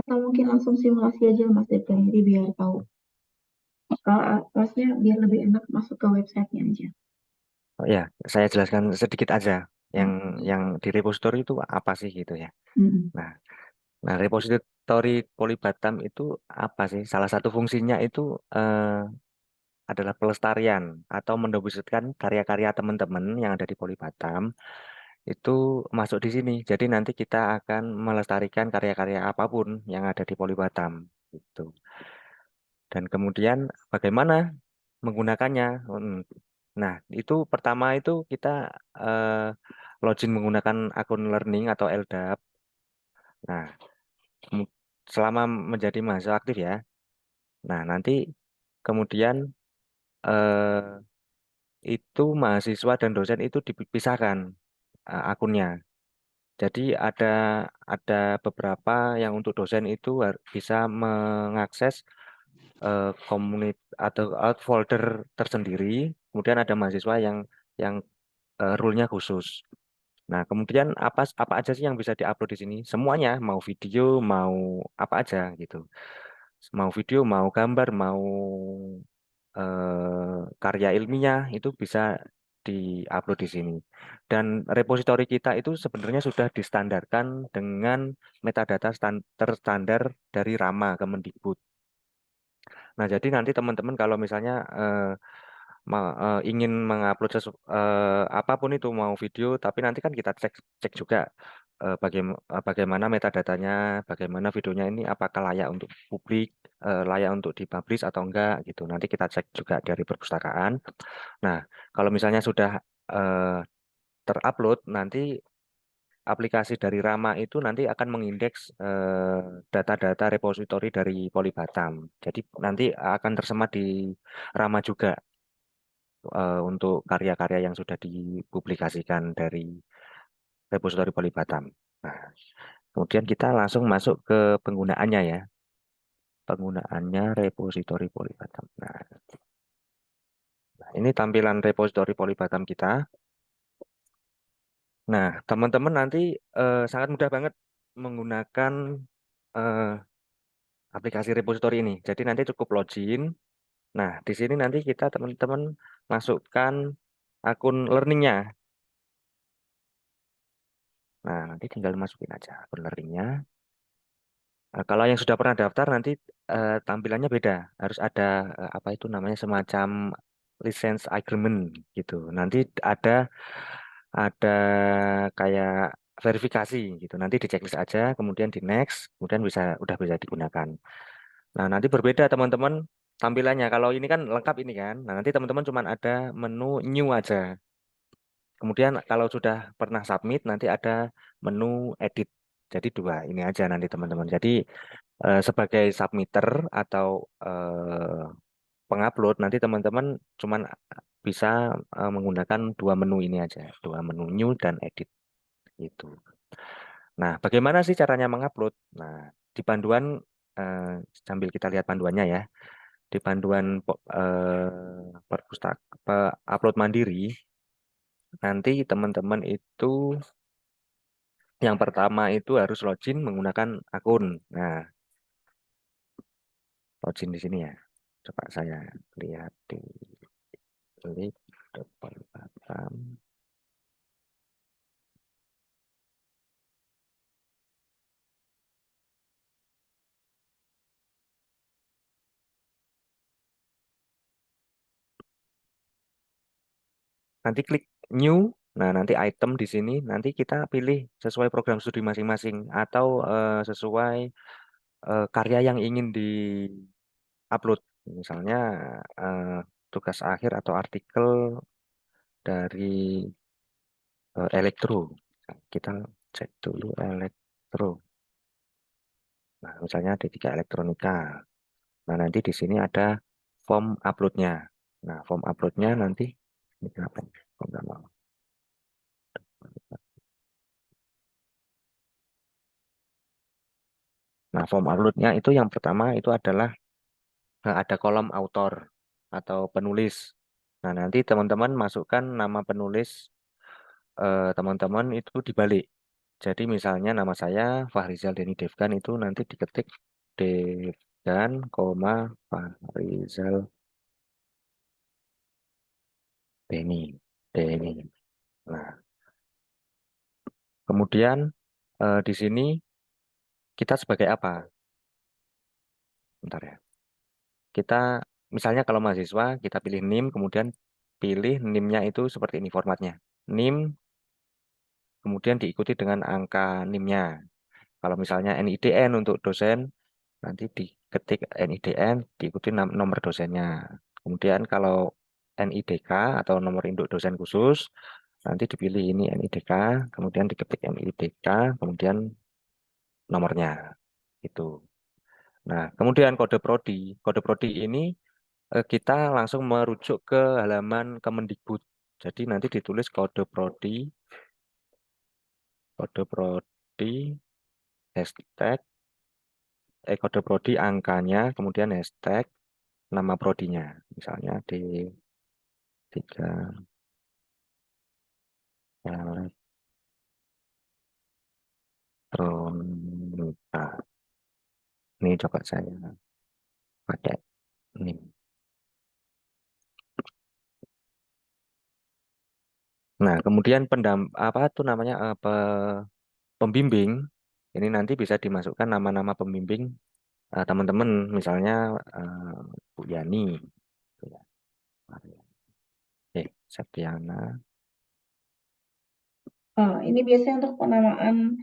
Atau mungkin langsung simulasi aja Mas Devgan, jadi biar tahu. Maksudnya biar lebih enak masuk ke websitenya aja. Oh ya, saya jelaskan sedikit aja yang di repositori itu apa sih gitu ya. Nah, repositori Polibatam itu apa sih? Salah satu fungsinya itu adalah pelestarian atau mendistribusikan karya-karya teman-teman yang ada di Polibatam itu masuk di sini. Jadi nanti kita akan melestarikan karya-karya apapun yang ada di Polibatam gitu. Dan kemudian bagaimana menggunakannya? Nah, itu pertama itu kita login menggunakan akun learning atau LDAP. Nah, selama menjadi mahasiswa aktif ya. Nah, nanti kemudian itu mahasiswa dan dosen itu dipisahkan akunnya. Jadi ada beberapa yang untuk dosen itu bisa mengakses komunitas atau folder tersendiri. Kemudian ada mahasiswa yang rule-nya khusus. Nah, kemudian apa aja sih yang bisa diupload di sini? Semuanya, mau video, mau apa aja gitu. Mau video, mau gambar, mau karya ilmiah itu bisa diupload di sini. Dan repositori kita itu sebenarnya sudah distandarkan dengan metadata terstandar dari RAMA Kemendikbud. Nah, jadi nanti teman-teman kalau misalnya ingin mengupload apapun itu mau video, tapi nanti kan kita cek juga bagaimana metadatanya, bagaimana videonya ini apakah layak untuk publik, layak untuk dipublish atau enggak gitu. Nanti kita cek juga dari perpustakaan. Nah, kalau misalnya sudah terupload, nanti aplikasi dari Rama itu nanti akan mengindeks data-data repositori dari Polibatam. Jadi nanti akan tersemat di Rama juga untuk karya-karya yang sudah dipublikasikan dari repositori Polibatam. Nah, kemudian kita langsung masuk ke penggunaannya ya. Penggunaannya repositori Polibatam. Nah, ini tampilan repositori Polibatam kita. Nah, teman-teman nanti sangat mudah banget menggunakan eh, aplikasi repositori ini. Jadi nanti cukup login. Nah, di sini nanti kita teman-teman masukkan akun learningnya. Nah, nanti tinggal masukin aja akun learningnya. Kalau yang sudah pernah daftar nanti tampilannya beda. Harus ada apa itu namanya semacam license agreement gitu. Nanti ada kayak verifikasi gitu. Nanti di checklist aja, kemudian di next, kemudian udah bisa digunakan. Nah, nanti berbeda teman-teman tampilannya. Kalau ini kan lengkap ini kan. Nah, nanti teman-teman cuma ada menu new aja. Kemudian kalau sudah pernah submit nanti ada menu edit. Jadi dua ini aja nanti teman-teman. Jadi sebagai submitter atau pengupload nanti teman-teman cuman bisa menggunakan dua menu ini aja, dua menu new dan edit itu. Nah, bagaimana sih caranya mengupload? Nah, di panduan eh, sambil kita lihat panduannya ya. Di panduan upload mandiri nanti teman-teman itu yang pertama itu harus login menggunakan akun. Nah, login di sini ya. Coba saya lihat di link depan Batam. Nanti klik new. Nah, nanti item di sini nanti kita pilih sesuai program studi masing-masing atau sesuai karya yang ingin di-upload. Misalnya eh, tugas akhir atau artikel dari elektro. Kita cek dulu elektro. Nah, misalnya D3 elektronika. Nah, nanti di sini ada form uploadnya. Nah, form uploadnya nanti ini kenapa? Kok nggak mau? Nah, form uploadnya itu yang pertama itu adalah ada kolom autor atau penulis. Nah, nanti teman-teman masukkan nama penulis teman-teman itu dibalik. Jadi misalnya nama saya Fahrizal Denny Devgan itu nanti diketik Devgan, koma Fahrizal Denny. Nah, kemudian di sini kita sebagai apa? Bentar ya. Kita misalnya kalau mahasiswa kita pilih NIM, kemudian pilih NIM-nya itu seperti ini formatnya. NIM kemudian diikuti dengan angka NIM-nya. Kalau misalnya NIDN untuk dosen, nanti diketik NIDN, diikuti nomor dosennya. Kemudian kalau NIDK atau nomor induk dosen khusus, nanti dipilih ini NIDK, kemudian diketik NIDK, kemudian nomornya. Itu. Nah, kemudian kode prodi. Kode prodi ini kita langsung merujuk ke halaman Kemendikbud. Jadi nanti ditulis kode prodi, hashtag, kode prodi angkanya, kemudian hashtag nama prodinya. Misalnya D3 elektronika. Ini coba saya pakai ini. Nah, kemudian apa tuh namanya pembimbing ini nanti bisa dimasukkan nama-nama pembimbing teman-teman, misalnya Bu Yani, gitu ya. Septiana. Ini biasanya untuk penamaan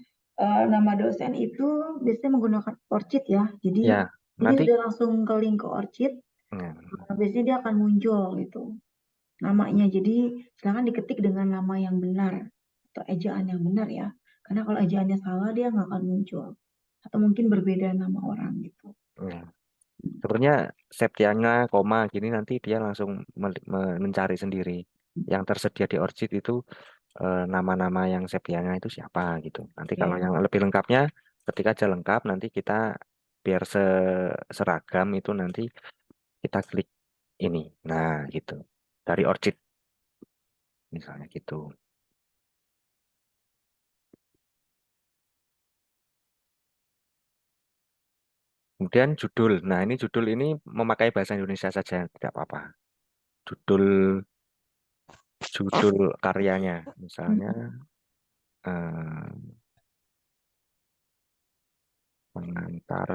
nama dosen itu biasanya menggunakan ORCID ya. Jadi Ya, ini nanti sudah langsung ke link ke ORCID, nah, biasanya dia akan muncul gitu namanya. Jadi silakan diketik dengan nama yang benar atau ejaan yang benar ya. Karena kalau ejaannya salah dia nggak akan muncul. Atau mungkin berbeda nama orang gitu. ya. Sebenarnya Septiana, koma gini nanti dia langsung mencari sendiri. Yang tersedia di ORCID itu nama-nama yang Septiana itu siapa gitu. Nanti kalau Oke. yang lebih lengkapnya, ketika aja lengkap nanti kita biar seragam itu nanti kita klik ini. Nah, gitu. Dari ORCID misalnya gitu. Kemudian judul. Nah, ini judul ini memakai bahasa Indonesia saja, tidak apa-apa. Judul judul karyanya, misalnya pengantar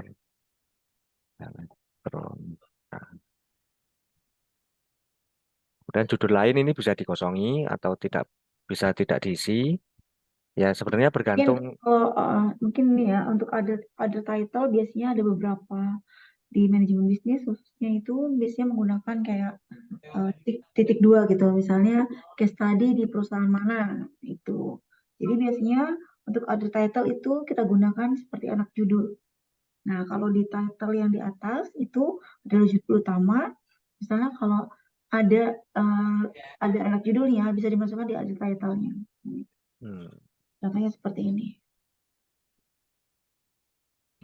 elektronika. Kemudian judul lain ini bisa dikosongi atau tidak diisi. Ya sebenarnya Mungkin bergantung. mungkin nih ya untuk ada title biasanya ada beberapa di manajemen bisnis khususnya itu biasanya menggunakan kayak titik dua gitu, misalnya case study di perusahaan mana itu. Jadi biasanya untuk ada title itu kita gunakan seperti anak judul. Nah, kalau di title yang di atas itu adalah judul utama. Misalnya kalau ada eh, ada anak judulnya bisa dimasukkan di ada title-nya. Hmm, Contohnya seperti ini.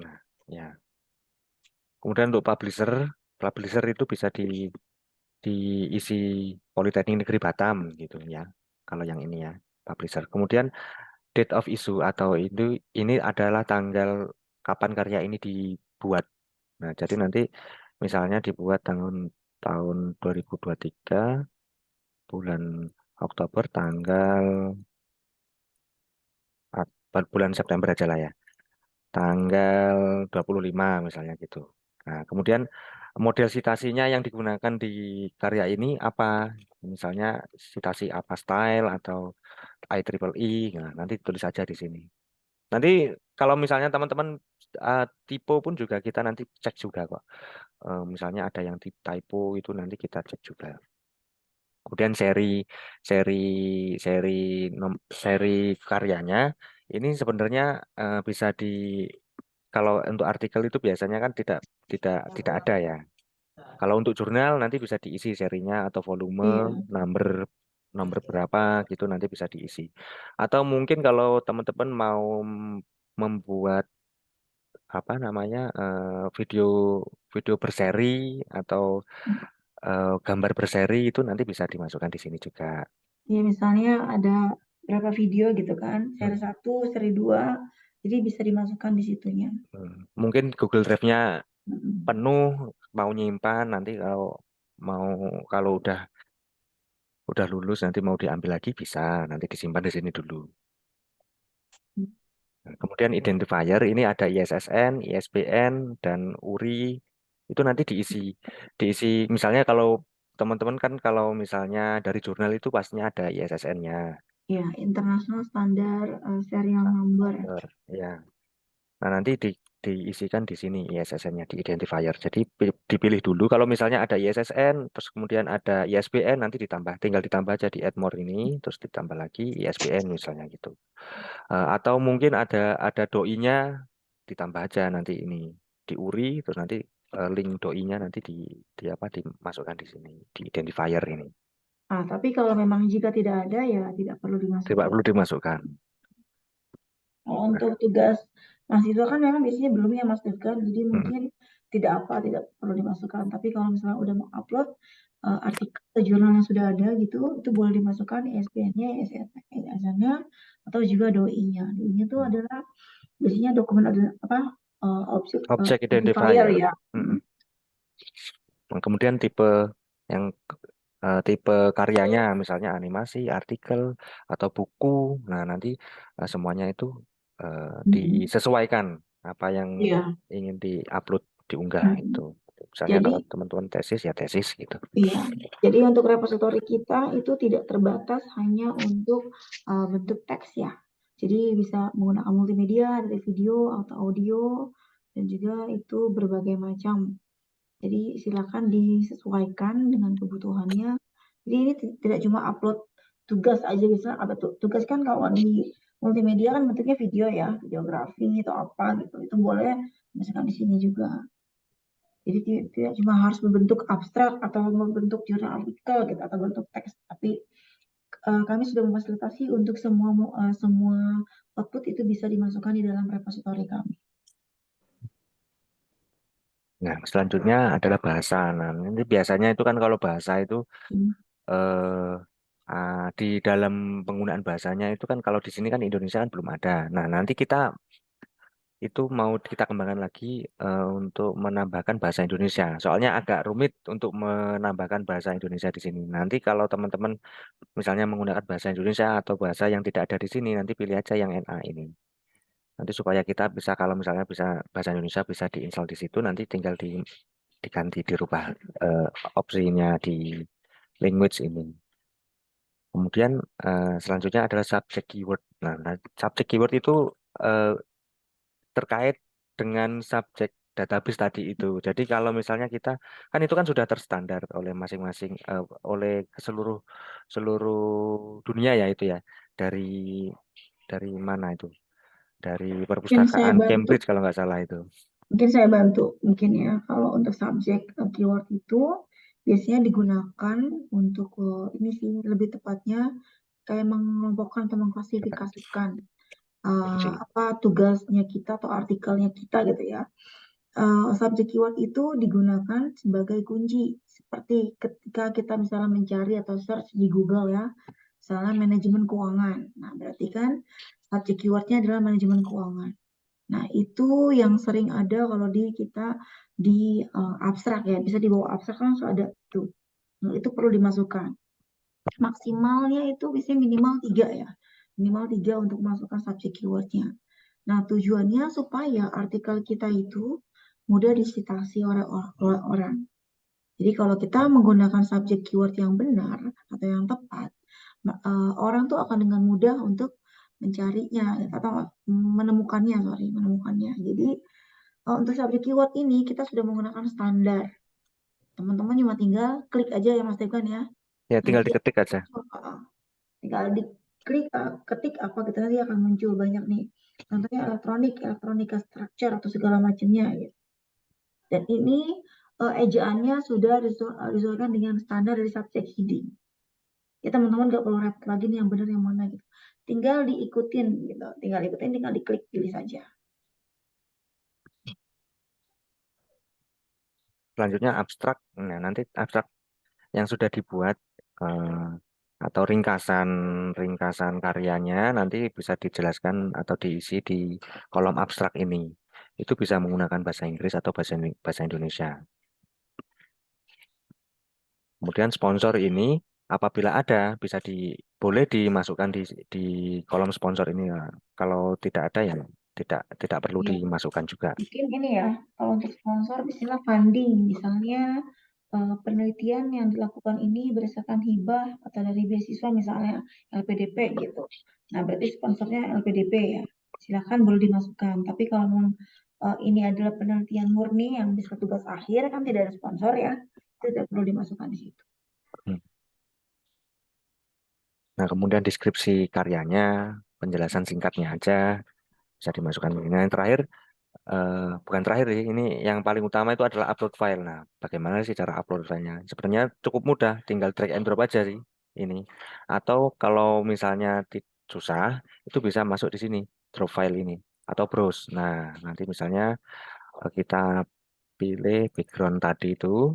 Nah, ya. Kemudian untuk publisher itu bisa diisi Politeknik Negeri Batam gitu ya. Kalau yang ini ya, publisher. Kemudian date of issue atau ini adalah tanggal kapan karya ini dibuat. Nah, jadi nanti misalnya dibuat tahun 2023 bulan Oktober tanggal bulan September aja lah ya. Tanggal 25 misalnya gitu. Nah, kemudian model citasinya yang digunakan di karya ini apa? Misalnya citasi apa style atau IEEE. Nah, nanti tulis aja di sini. Nanti kalau misalnya teman-teman typo pun juga kita nanti cek juga kok. Misalnya ada yang typo itu nanti kita cek juga. Kemudian seri seri seri karyanya ini sebenarnya bisa kalau untuk artikel itu biasanya kan tidak ada ya. Kalau untuk jurnal nanti bisa diisi serinya atau volume, Iya. number nomor berapa gitu nanti bisa diisi. Atau mungkin kalau teman-teman mau membuat apa namanya video video berseri atau gambar berseri itu nanti bisa dimasukkan di sini juga. Ya, misalnya ada berapa video gitu kan, seri Hmm. 1, seri 2, jadi bisa dimasukkan di situnya. Mungkin Google Drive-nya Mm-mm. penuh mau nyimpan nanti mau kalau udah lulus nanti mau diambil lagi bisa nanti disimpan di sini dulu. Nah, kemudian identifier ini ada ISSN, ISBN dan URI itu nanti diisi misalnya kalau teman-teman kan kalau misalnya dari jurnal itu pastinya ada ISSN-nya. Ya, International Standard Serial Number. Ya. Nah, nanti diisikan di sini ISSN-nya di identifier. Jadi dipilih dulu kalau misalnya ada ISSN, terus kemudian ada ISBN, nanti tinggal ditambah aja di add more ini, terus ditambah lagi ISBN misalnya gitu. Atau mungkin ada doi-nya ditambah aja nanti ini di URI, terus nanti link doi-nya nanti di apa dimasukkan di sini di identifier ini. Tapi kalau memang jika tidak ada ya tidak perlu Tidak dimasukkan. perlu dimasukkan. Kalau untuk tugas mahasiswa kan memang biasanya belum ya Mas Devgan, jadi mungkin tidak tidak perlu dimasukkan. Tapi kalau misalnya udah mau upload artikel atau jurnal yang sudah ada gitu, itu boleh dimasukkan ISBN-nya, ISSN-nya, atau juga DOI-nya. DOI-nya itu adalah biasanya dokumen ada apa Object identifier identifier. ya. Nah, kemudian yang tipe karyanya misalnya animasi, artikel atau buku. Nah, nanti semuanya itu disesuaikan apa yang Iya. ingin diupload, diunggah itu. Misalnya Jadi kalau teman-teman tesis ya tesis gitu. iya, jadi untuk repository kita itu tidak terbatas hanya untuk bentuk teks ya. Jadi bisa menggunakan multimedia dari video atau audio dan juga itu berbagai macam. Jadi silakan disesuaikan dengan kebutuhannya. Jadi ini tidak cuma upload tugas aja bisa apa tuh tugas kan kalau di multimedia kan bentuknya video ya, videografi atau apa gitu. Itu boleh misalkan di sini juga. Jadi tidak cuma harus berbentuk abstrak atau berbentuk jurnal artikel gitu atau bentuk teks, tapi kami sudah memfasilitasi untuk semua output itu bisa dimasukkan di dalam repository kami. Nah, selanjutnya adalah bahasa. Nah, ini biasanya itu kan kalau bahasa itu di dalam penggunaan bahasanya itu kan kalau di sini kan Indonesia kan belum ada. Nah, nanti itu mau kita kembangkan lagi untuk menambahkan bahasa Indonesia. Soalnya agak rumit untuk menambahkan bahasa Indonesia di sini. Nanti kalau teman-teman misalnya menggunakan bahasa Indonesia atau bahasa yang tidak ada di sini, nanti pilih aja yang NA ini. Nanti supaya kita bisa, kalau misalnya bisa bahasa Indonesia bisa diinstal di situ, nanti tinggal diganti, dirubah opsinya di language ini. Kemudian selanjutnya adalah subject keyword. Nah, subject keyword itu eh, terkait dengan subjek database tadi itu. Jadi kalau misalnya kita kan itu kan sudah terstandar oleh masing-masing oleh seluruh seluruh dunia ya itu ya. Dari dari mana itu? Dari Mungkin saya perpustakaan bantu, Cambridge kalau nggak salah itu. mungkin ya. Kalau untuk subjek keyword itu biasanya digunakan untuk ini sih lebih tepatnya kayak mengelompokkan atau mengklasifikasikan Kunci. apa tugasnya kita atau artikelnya kita gitu ya. Subjek keyword itu digunakan sebagai kunci seperti ketika kita misalnya mencari atau search di Google ya, misalnya manajemen keuangan. Nah, berarti kan subjek keywordnya adalah manajemen keuangan. Nah, itu yang sering ada kalau di kita di abstrak ya, bisa di bawah abstrak kan langsung ada tuh. Nah, itu perlu dimasukkan. Maksimalnya itu biasanya minimal 3 ya. Minimal 3 untuk masukkan subjek keywordnya. Nah, tujuannya supaya artikel kita itu mudah disitasi oleh orang. Jadi kalau kita menggunakan subjek keyword yang benar atau yang tepat, orang tuh akan dengan mudah untuk mencarinya atau menemukannya. Jadi untuk subjek keyword ini kita sudah menggunakan standar. Teman-teman cuma tinggal klik aja ya Mas Devan ya. Ya Nanti tinggal diketik aja. tinggal diklik ketik apa gitu nanti akan muncul banyak nih. Contohnya elektronika structure atau segala macamnya gitu. Dan ini ejaannya sudah disesuaikan dengan standar dari subject heading. Ya teman-teman nggak perlu repot lagi nih yang benar yang mana gitu. Tinggal diikutin gitu. Tinggal diklik pilih saja. Selanjutnya abstrak. Nah, nanti abstrak yang sudah dibuat eh, atau ringkasan ringkasan karyanya nanti bisa dijelaskan atau diisi di kolom abstrak ini. Itu bisa menggunakan bahasa Inggris atau bahasa Indonesia. Kemudian sponsor ini apabila ada bisa boleh dimasukkan di kolom sponsor ini. Nah, kalau tidak ada ya tidak perlu Iya. dimasukkan juga. Mungkin ini ya, kalau untuk sponsor misalnya funding, misalnya penelitian yang dilakukan ini berdasarkan hibah atau dari beasiswa misalnya LPDP gitu. Nah, berarti sponsornya LPDP ya. Silakan boleh dimasukkan. Tapi kalau memang ini adalah penelitian murni yang bisa tugas akhir kan tidak ada sponsor ya, itu tidak perlu dimasukkan di situ. Hmm. Nah, kemudian deskripsi karyanya, penjelasan singkatnya aja bisa dimasukkan. Nah, yang terakhir bukan terakhir sih, ini yang paling utama itu adalah upload file. Nah, bagaimana sih cara upload filenya? Sebenarnya cukup mudah, tinggal drag and drop aja sih ini. Atau kalau misalnya susah, itu bisa masuk di sini, drop file ini, atau browse. Nah, nanti misalnya kita pilih background tadi itu,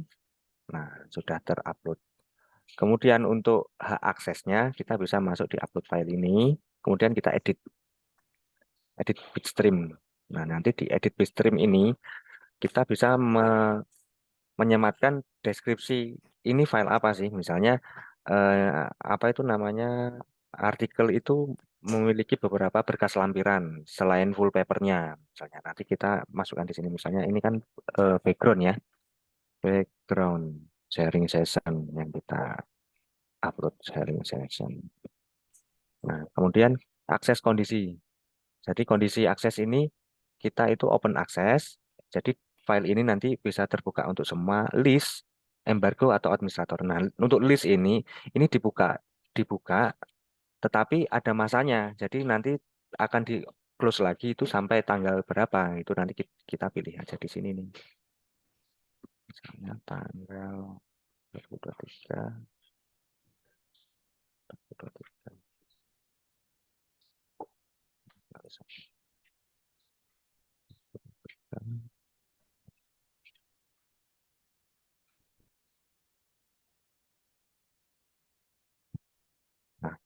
nah sudah terupload. Kemudian untuk hak aksesnya, kita bisa masuk di upload file ini, kemudian kita edit bitstream. Nah, nanti di edit bitstream ini, kita bisa menyematkan deskripsi ini file apa sih misalnya apa itu namanya artikel itu memiliki beberapa berkas lampiran selain full papernya misalnya nanti kita masukkan di sini misalnya ini kan background ya background sharing session yang kita upload sharing session. Nah kemudian akses kondisi. Jadi kondisi akses ini kita itu open access. Jadi file ini nanti bisa terbuka untuk semua list, embargo atau administrator. Nah, untuk list ini dibuka, tetapi ada masanya. Jadi nanti akan di close lagi itu sampai tanggal berapa. Itu nanti kita pilih aja di sini nih. Misalnya tanggal 2023. 2023. Nah,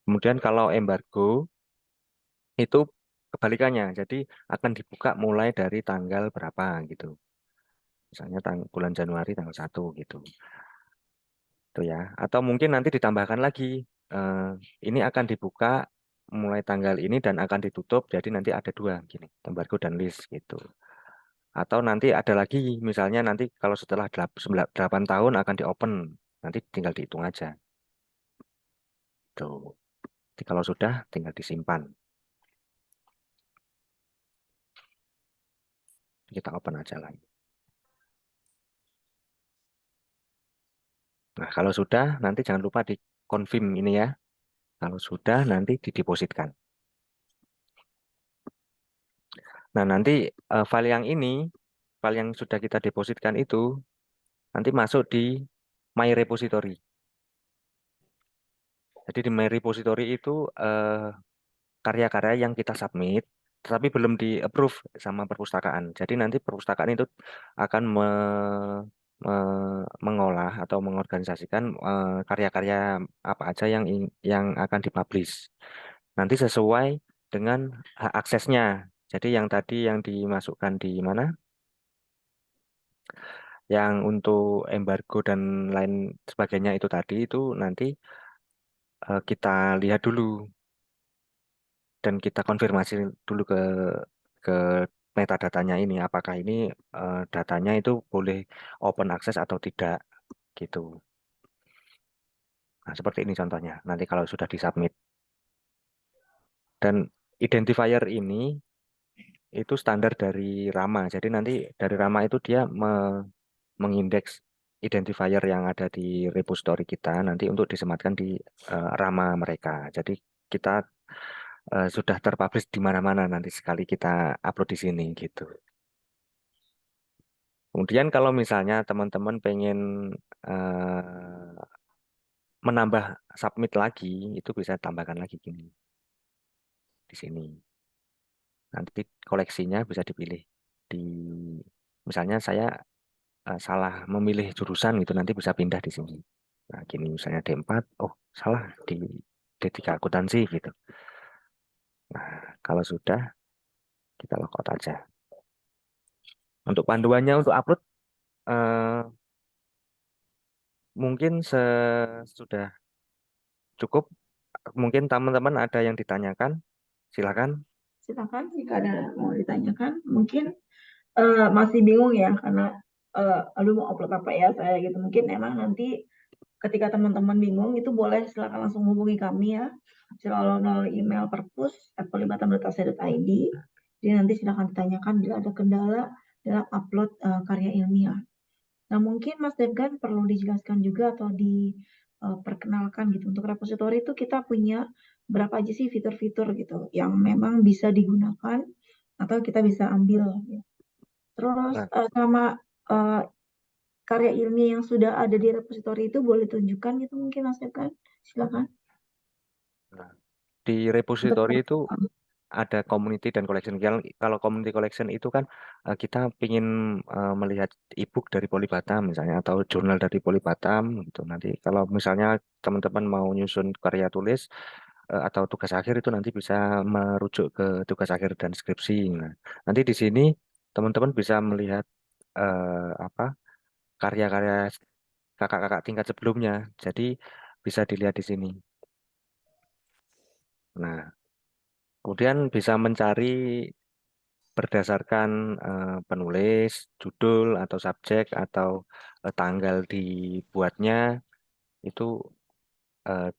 kemudian kalau embargo itu kebalikannya. Jadi akan dibuka mulai dari tanggal berapa gitu. Misalnya bulan Januari tanggal 1 gitu. Itu ya. Atau mungkin nanti ditambahkan lagi. eh, ini akan dibuka mulai tanggal ini dan akan ditutup, jadi nanti ada dua gini, embargo dan list gitu. Atau nanti ada lagi, misalnya nanti kalau setelah 8 tahun akan di-open, nanti tinggal dihitung aja. Tuh. Jadi kalau sudah tinggal disimpan. Kita open aja lagi. Nah, kalau sudah nanti jangan lupa di confirm ini ya. Kalau sudah nanti didepositkan. Nah, nanti file yang ini, file yang sudah kita depositkan itu nanti masuk di My Repository. Jadi di My Repository itu karya-karya yang kita submit, tetapi belum di-approve sama perpustakaan. Jadi nanti perpustakaan itu akan mengolah atau mengorganisasikan karya-karya apa aja yang akan dipublish. Nanti sesuai dengan hak aksesnya. Jadi yang tadi yang dimasukkan di mana? Yang untuk embargo dan lain sebagainya itu tadi itu nanti kita lihat dulu dan kita konfirmasi dulu ke metadatanya ini apakah ini datanya itu boleh open access atau tidak gitu. Nah, seperti ini contohnya. Nanti kalau sudah disubmit dan identifier ini itu standar dari Rama. Jadi nanti dari Rama itu dia mengindeks identifier yang ada di repository kita nanti untuk disematkan di Rama mereka. Jadi kita sudah terpublish di mana-mana nanti sekali kita upload di sini gitu. Kemudian kalau misalnya teman-teman pengen menambah submit lagi, itu bisa tambahkan lagi gini di sini. Nanti koleksinya bisa dipilih di misalnya saya salah memilih jurusan gitu nanti bisa pindah di sini. Nah, gini misalnya D4, oh salah di D3 akuntansi gitu. Nah, kalau sudah kita logout aja. Untuk panduannya untuk upload mungkin sudah cukup. Mungkin teman-teman ada yang ditanyakan, silakan. Silakan jika ada mau ditanyakan. Mungkin masih bingung ya karena aduh mau upload apa ya saya gitu. Mungkin emang nanti ketika teman-teman bingung itu boleh silakan langsung hubungi kami ya. Melalui email perpus@pelibatan.ac.id. Jadi nanti silakan ditanyakan bila ada kendala dalam upload karya ilmiah. Nah, mungkin Mas Devgan perlu dijelaskan juga atau diperkenalkan gitu. Untuk repository itu kita punya berapa aja sih fitur-fitur gitu yang memang bisa digunakan atau kita bisa ambil. Gitu. Terus Nah, sama karya ilmiah yang sudah ada di repository itu boleh tunjukkan gitu mungkin Mas Devgan. Silakan. di Untuk repository itu ada community dan collection. Kalau community collection itu kan kita ingin melihat ebook dari Polibatam misalnya atau jurnal dari Polibatam gitu. Nanti kalau misalnya teman-teman mau nyusun karya tulis atau tugas akhir itu nanti bisa merujuk ke tugas akhir dan skripsi. Nah, nanti di sini teman-teman bisa melihat apa karya-karya kakak-kakak tingkat sebelumnya. Jadi bisa dilihat di sini. Nah, kemudian bisa mencari berdasarkan penulis, judul atau subjek atau tanggal dibuatnya itu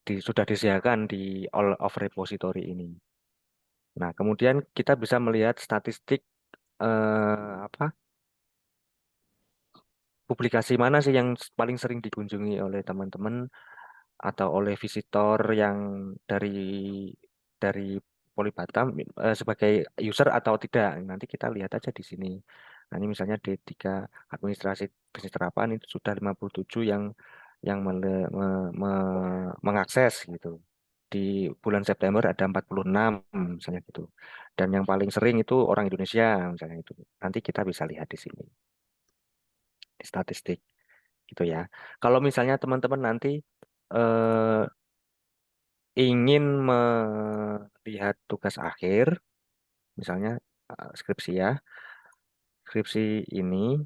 sudah disediakan di all of repository ini. Nah, kemudian kita bisa melihat statistik apa publikasi mana sih yang paling sering dikunjungi oleh teman-teman atau oleh visitor yang dari dari Polibatam sebagai user atau tidak. Nanti kita lihat aja di sini. Nah, ini misalnya D3 Administrasi Bisnis Terapan itu sudah 57 yang mengakses gitu. Di bulan September ada 46 misalnya gitu. Dan yang paling sering itu orang Indonesia misalnya itu. Nanti kita bisa lihat di sini di statistik gitu ya. Kalau misalnya teman-teman nanti eh, ingin melihat tugas akhir, misalnya skripsi ya, skripsi ini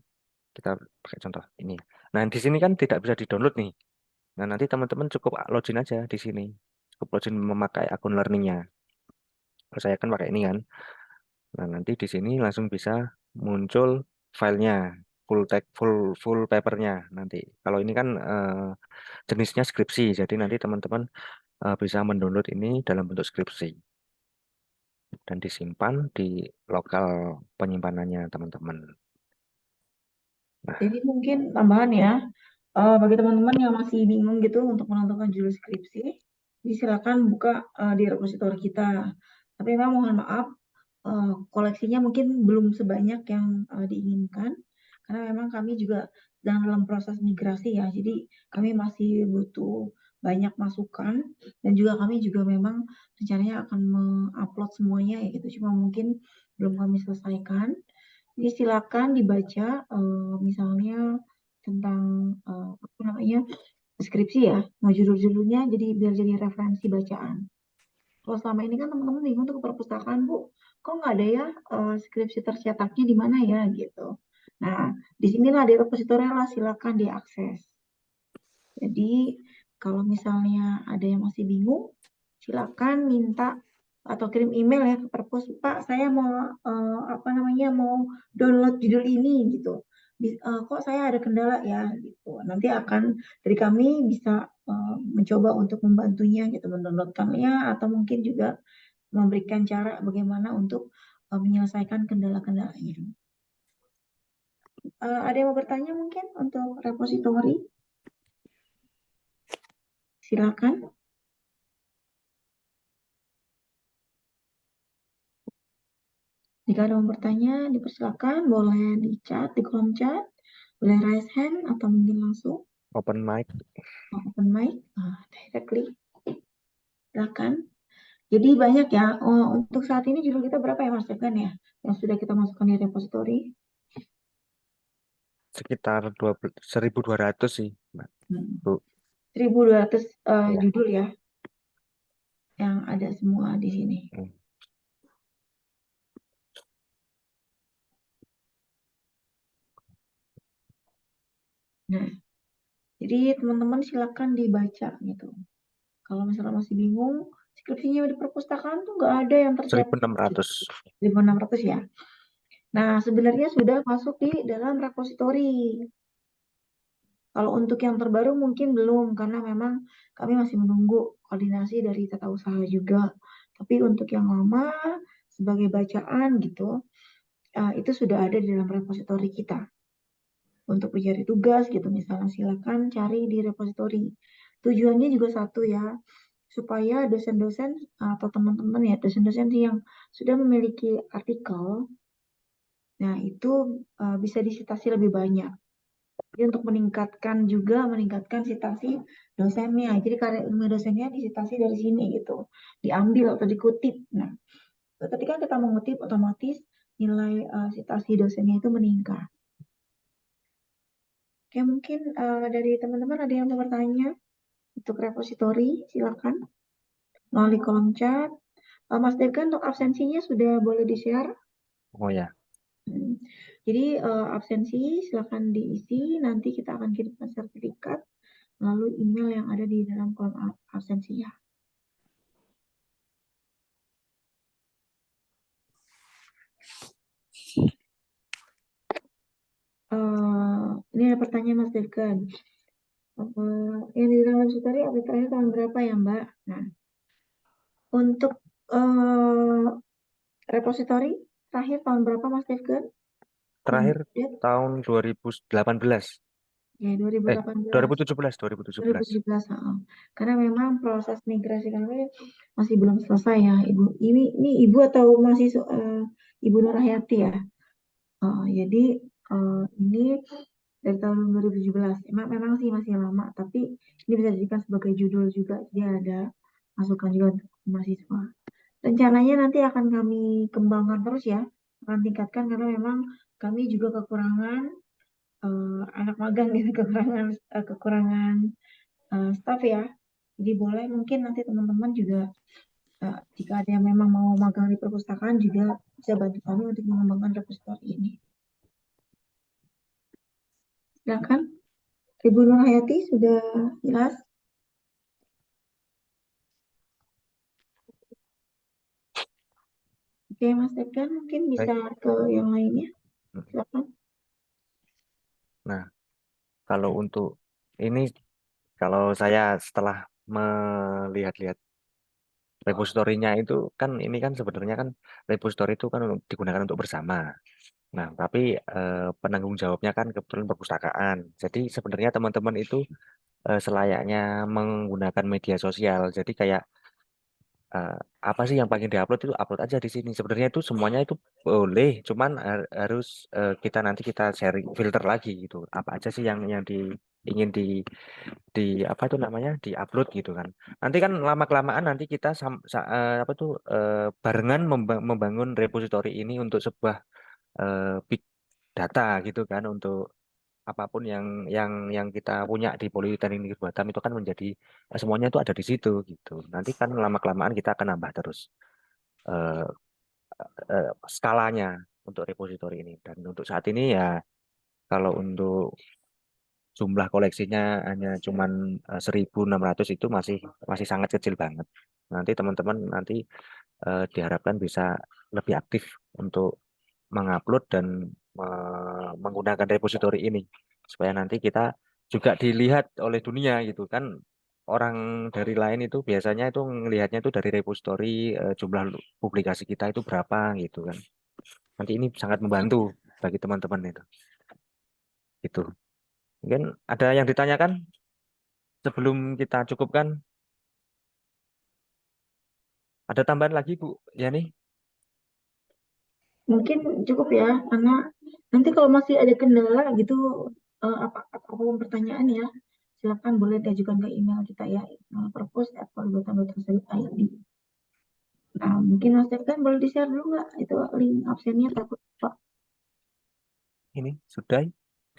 kita pakai contoh ini. Nah, di sini kan tidak bisa di-download nih. Nah, nanti teman-teman cukup login aja di sini. Cukup login memakai akun learningnya. saya kan pakai ini kan. Nah, nanti di sini langsung bisa muncul filenya, full text, full papernya nanti. Kalau ini kan jenisnya skripsi, jadi nanti teman-teman bisa mendownload ini dalam bentuk skripsi dan disimpan di lokal penyimpanannya teman-teman. Nah, Jadi mungkin tambahan ya, bagi teman-teman yang masih bingung gitu untuk menentukan judul skripsi, silakan buka di repositori kita. Tapi memang mohon maaf, koleksinya mungkin belum sebanyak yang diinginkan, karena memang kami juga dalam proses migrasi ya, jadi kami masih butuh banyak masukan, dan juga kami juga memang rencananya akan mengupload semuanya ya gitu, cuma mungkin belum kami selesaikan. Jadi silakan dibaca, misalnya tentang apa namanya, deskripsi ya, mau judul-judulnya jadi biar jadi referensi bacaan. Kalau selama ini kan teman-teman bingung tuh ke perpustakaan, Bu, kok nggak ada ya skripsi tercetaknya di mana ya gitu. Nah, disinilah di repositori lah silakan diakses. Jadi kalau misalnya ada yang masih bingung, silakan minta atau kirim email ya ke perpus, Pak, saya mau apa namanya, mau download judul ini gitu. Kok saya ada kendala ya gitu. Nanti akan dari kami bisa mencoba untuk membantunya gitu, mendownloadkannya atau mungkin juga memberikan cara bagaimana untuk menyelesaikan kendala-kendalanya. Ada yang mau bertanya mungkin untuk repositori? Silakan. Jika ada yang mau bertanya, dipersilakan, boleh di chat, di kolom chat, boleh raise hand atau mungkin langsung open mic. open mic directly. Silakan. Jadi banyak ya. Untuk saat ini judul kita berapa ya Mas Dekan ya? Yang sudah kita masukkan di repository? Sekitar 1.200 sih, Mbak. Bu. 1.200 Ya. judul ya, yang ada semua di sini. Hmm. Nah, jadi teman-teman silakan dibaca gitu. Kalau misalnya masih bingung, skripsinya di perpustakaan tuh nggak ada yang tercetak. 1.600. 1.600 ya. Nah, sebenarnya sudah masuk di dalam repository. Kalau untuk yang terbaru mungkin belum, karena memang kami masih menunggu koordinasi dari tata usaha juga. Tapi untuk yang lama, sebagai bacaan gitu, itu sudah ada di dalam repository kita. Untuk mencari tugas gitu, misalnya silakan cari di repository. Tujuannya juga satu ya, supaya dosen-dosen atau teman-teman ya, dosen-dosen yang sudah memiliki artikel, nah itu bisa disitasi lebih banyak. Jadi untuk meningkatkan citasi dosennya. Jadi karya ilmu dosennya disitasi dari sini gitu, diambil atau dikutip. Nah, ketika kita mengutip otomatis nilai citasi dosennya itu meningkat. Oke, mungkin dari teman-teman ada yang mau bertanya untuk repositori, silakan melalui kolom chat. Mas Dekan untuk absensinya sudah boleh di-share. Oh ya. Jadi absensi silakan diisi, nanti kita akan kirimkan sertifikat melalui email yang ada di dalam kolom absensinya. Ini ada pertanyaan Mas Dekan. Yang di dalam repository update terakhir tahun berapa ya Mbak? Nah, untuk repository terakhir tahun berapa Mas Dekan? Terakhir tahun 2018. Ya, 2018. 2017. 2017. Karena memang proses migrasi kami masih belum selesai ya, Ibu. Ini Ibu atau masih Ibu Nur Hayati ya? Jadi ini dari tahun 2017. Memang sih masih lama, tapi ini bisa dijadikan sebagai judul juga. Jadi ada masukan juga untuk mahasiswa. Rencananya nanti akan kami kembangkan terus ya, akan tingkatkan karena memang kami juga kekurangan anak magang gitu, kekurangan staff ya. Jadi boleh mungkin nanti teman-teman juga jika ada yang memang mau magang di perpustakaan juga bisa bantu kami untuk mengembangkan repository ini. Silakan, Ibu Nur Hayati sudah jelas? Oke, Mas Tegan mungkin Baik. bisa ke yang lainnya. Mm. Silakan. Nah, kalau untuk ini, kalau saya setelah melihat-lihat repositorinya itu kan, ini kan sebenarnya kan repositori itu kan digunakan untuk bersama. Nah, tapi penanggung jawabnya kan kebetulan perpustakaan. Jadi sebenarnya teman-teman itu selayaknya menggunakan media sosial. Jadi kayak eh, apa sih yang pengen diupload itu upload aja di sini. Sebenarnya itu semuanya itu boleh, cuman harus kita nanti kita sharing filter lagi gitu. Apa aja sih yang ingin di apa itu namanya diupload gitu kan. Nanti kan lama kelamaan nanti kita apa tuh barengan membangun repository ini untuk sebuah big data gitu kan, untuk apapun yang kita punya di Politeknik Negeri Batam itu kan menjadi semuanya itu ada di situ gitu. Nanti kan lama kelamaan kita akan nambah terus eh, skalanya untuk repositori ini. Dan untuk saat ini ya, kalau untuk jumlah koleksinya hanya cuman 1.600 itu masih masih sangat kecil banget. Nanti teman-teman nanti diharapkan bisa lebih aktif untuk mengupload dan menggunakan repositori ini supaya nanti kita juga dilihat oleh dunia gitu kan. Orang dari lain itu biasanya itu ngelihatnya itu dari repositori, jumlah publikasi kita itu berapa gitu kan. Nanti ini sangat membantu bagi teman-teman itu. Gitu. Mungkin ada yang ditanyakan sebelum kita cukupkan? Ada tambahan lagi Bu Yani? Mungkin cukup ya, karena nanti kalau masih ada kendala gitu, apapun pertanyaan ya, silakan boleh diajukan ke email kita ya, perpus@polibatam.ac.id. Nah, mungkin Mas Dev kan boleh di-share dulu nggak itu link absennya, takut Pak. Ini sudah?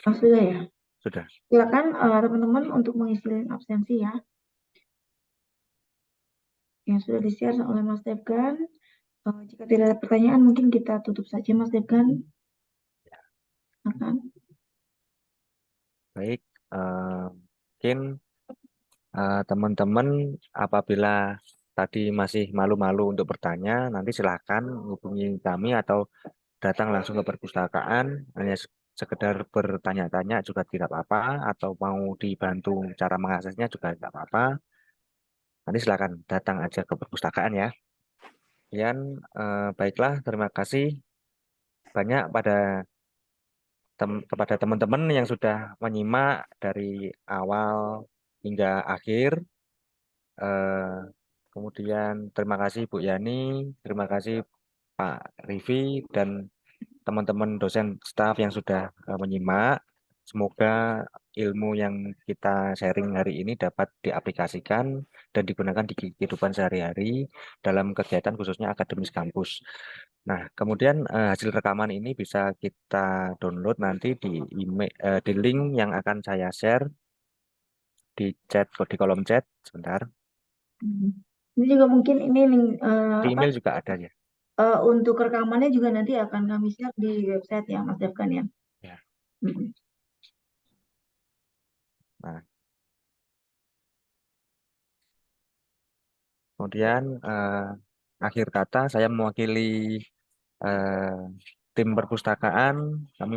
Sudah ya. Sudah. Silakan teman-teman untuk mengisi link absensi ya. Yang sudah di-share oleh Mas Devgan. Jika tidak ada pertanyaan, mungkin kita tutup saja Mas Devgan. Silakan. Baik, mungkin teman-teman apabila tadi masih malu-malu untuk bertanya, nanti silahkan hubungi kami atau datang langsung ke perpustakaan, hanya sekedar bertanya-tanya juga tidak apa-apa, atau mau dibantu cara mengaksesnya juga tidak apa-apa. Nanti silakan datang aja ke perpustakaan ya. Kemudian baiklah, terima kasih banyak kepada teman-teman yang sudah menyimak dari awal hingga akhir. Eh, Kemudian terima kasih Bu Yani, terima kasih Pak Rivi, dan teman-teman dosen staf yang sudah menyimak. Semoga ilmu yang kita sharing hari ini dapat diaplikasikan dan digunakan di kehidupan sehari-hari dalam kegiatan khususnya akademis kampus. Nah, kemudian hasil rekaman ini bisa kita download nanti di email, di link yang akan saya share di chat, di kolom chat sebentar. Ini juga mungkin ini link Di email juga ada ya. untuk rekamannya juga nanti akan kami share di website ya Mas Devkan ya. Ya. Hmm. Nah, kemudian akhir kata saya mewakili eh, tim perpustakaan, kami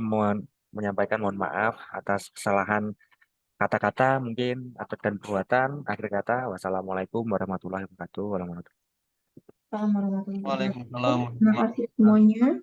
menyampaikan mohon maaf atas kesalahan kata-kata mungkin atau dan perbuatan. Akhir kata, wassalamualaikum warahmatullahi wabarakatuh. Assalamualaikum warahmatullahi wabarakatuh. Waalaikumsalam Terima warahmatullahi kasih wabarakatuh. semuanya.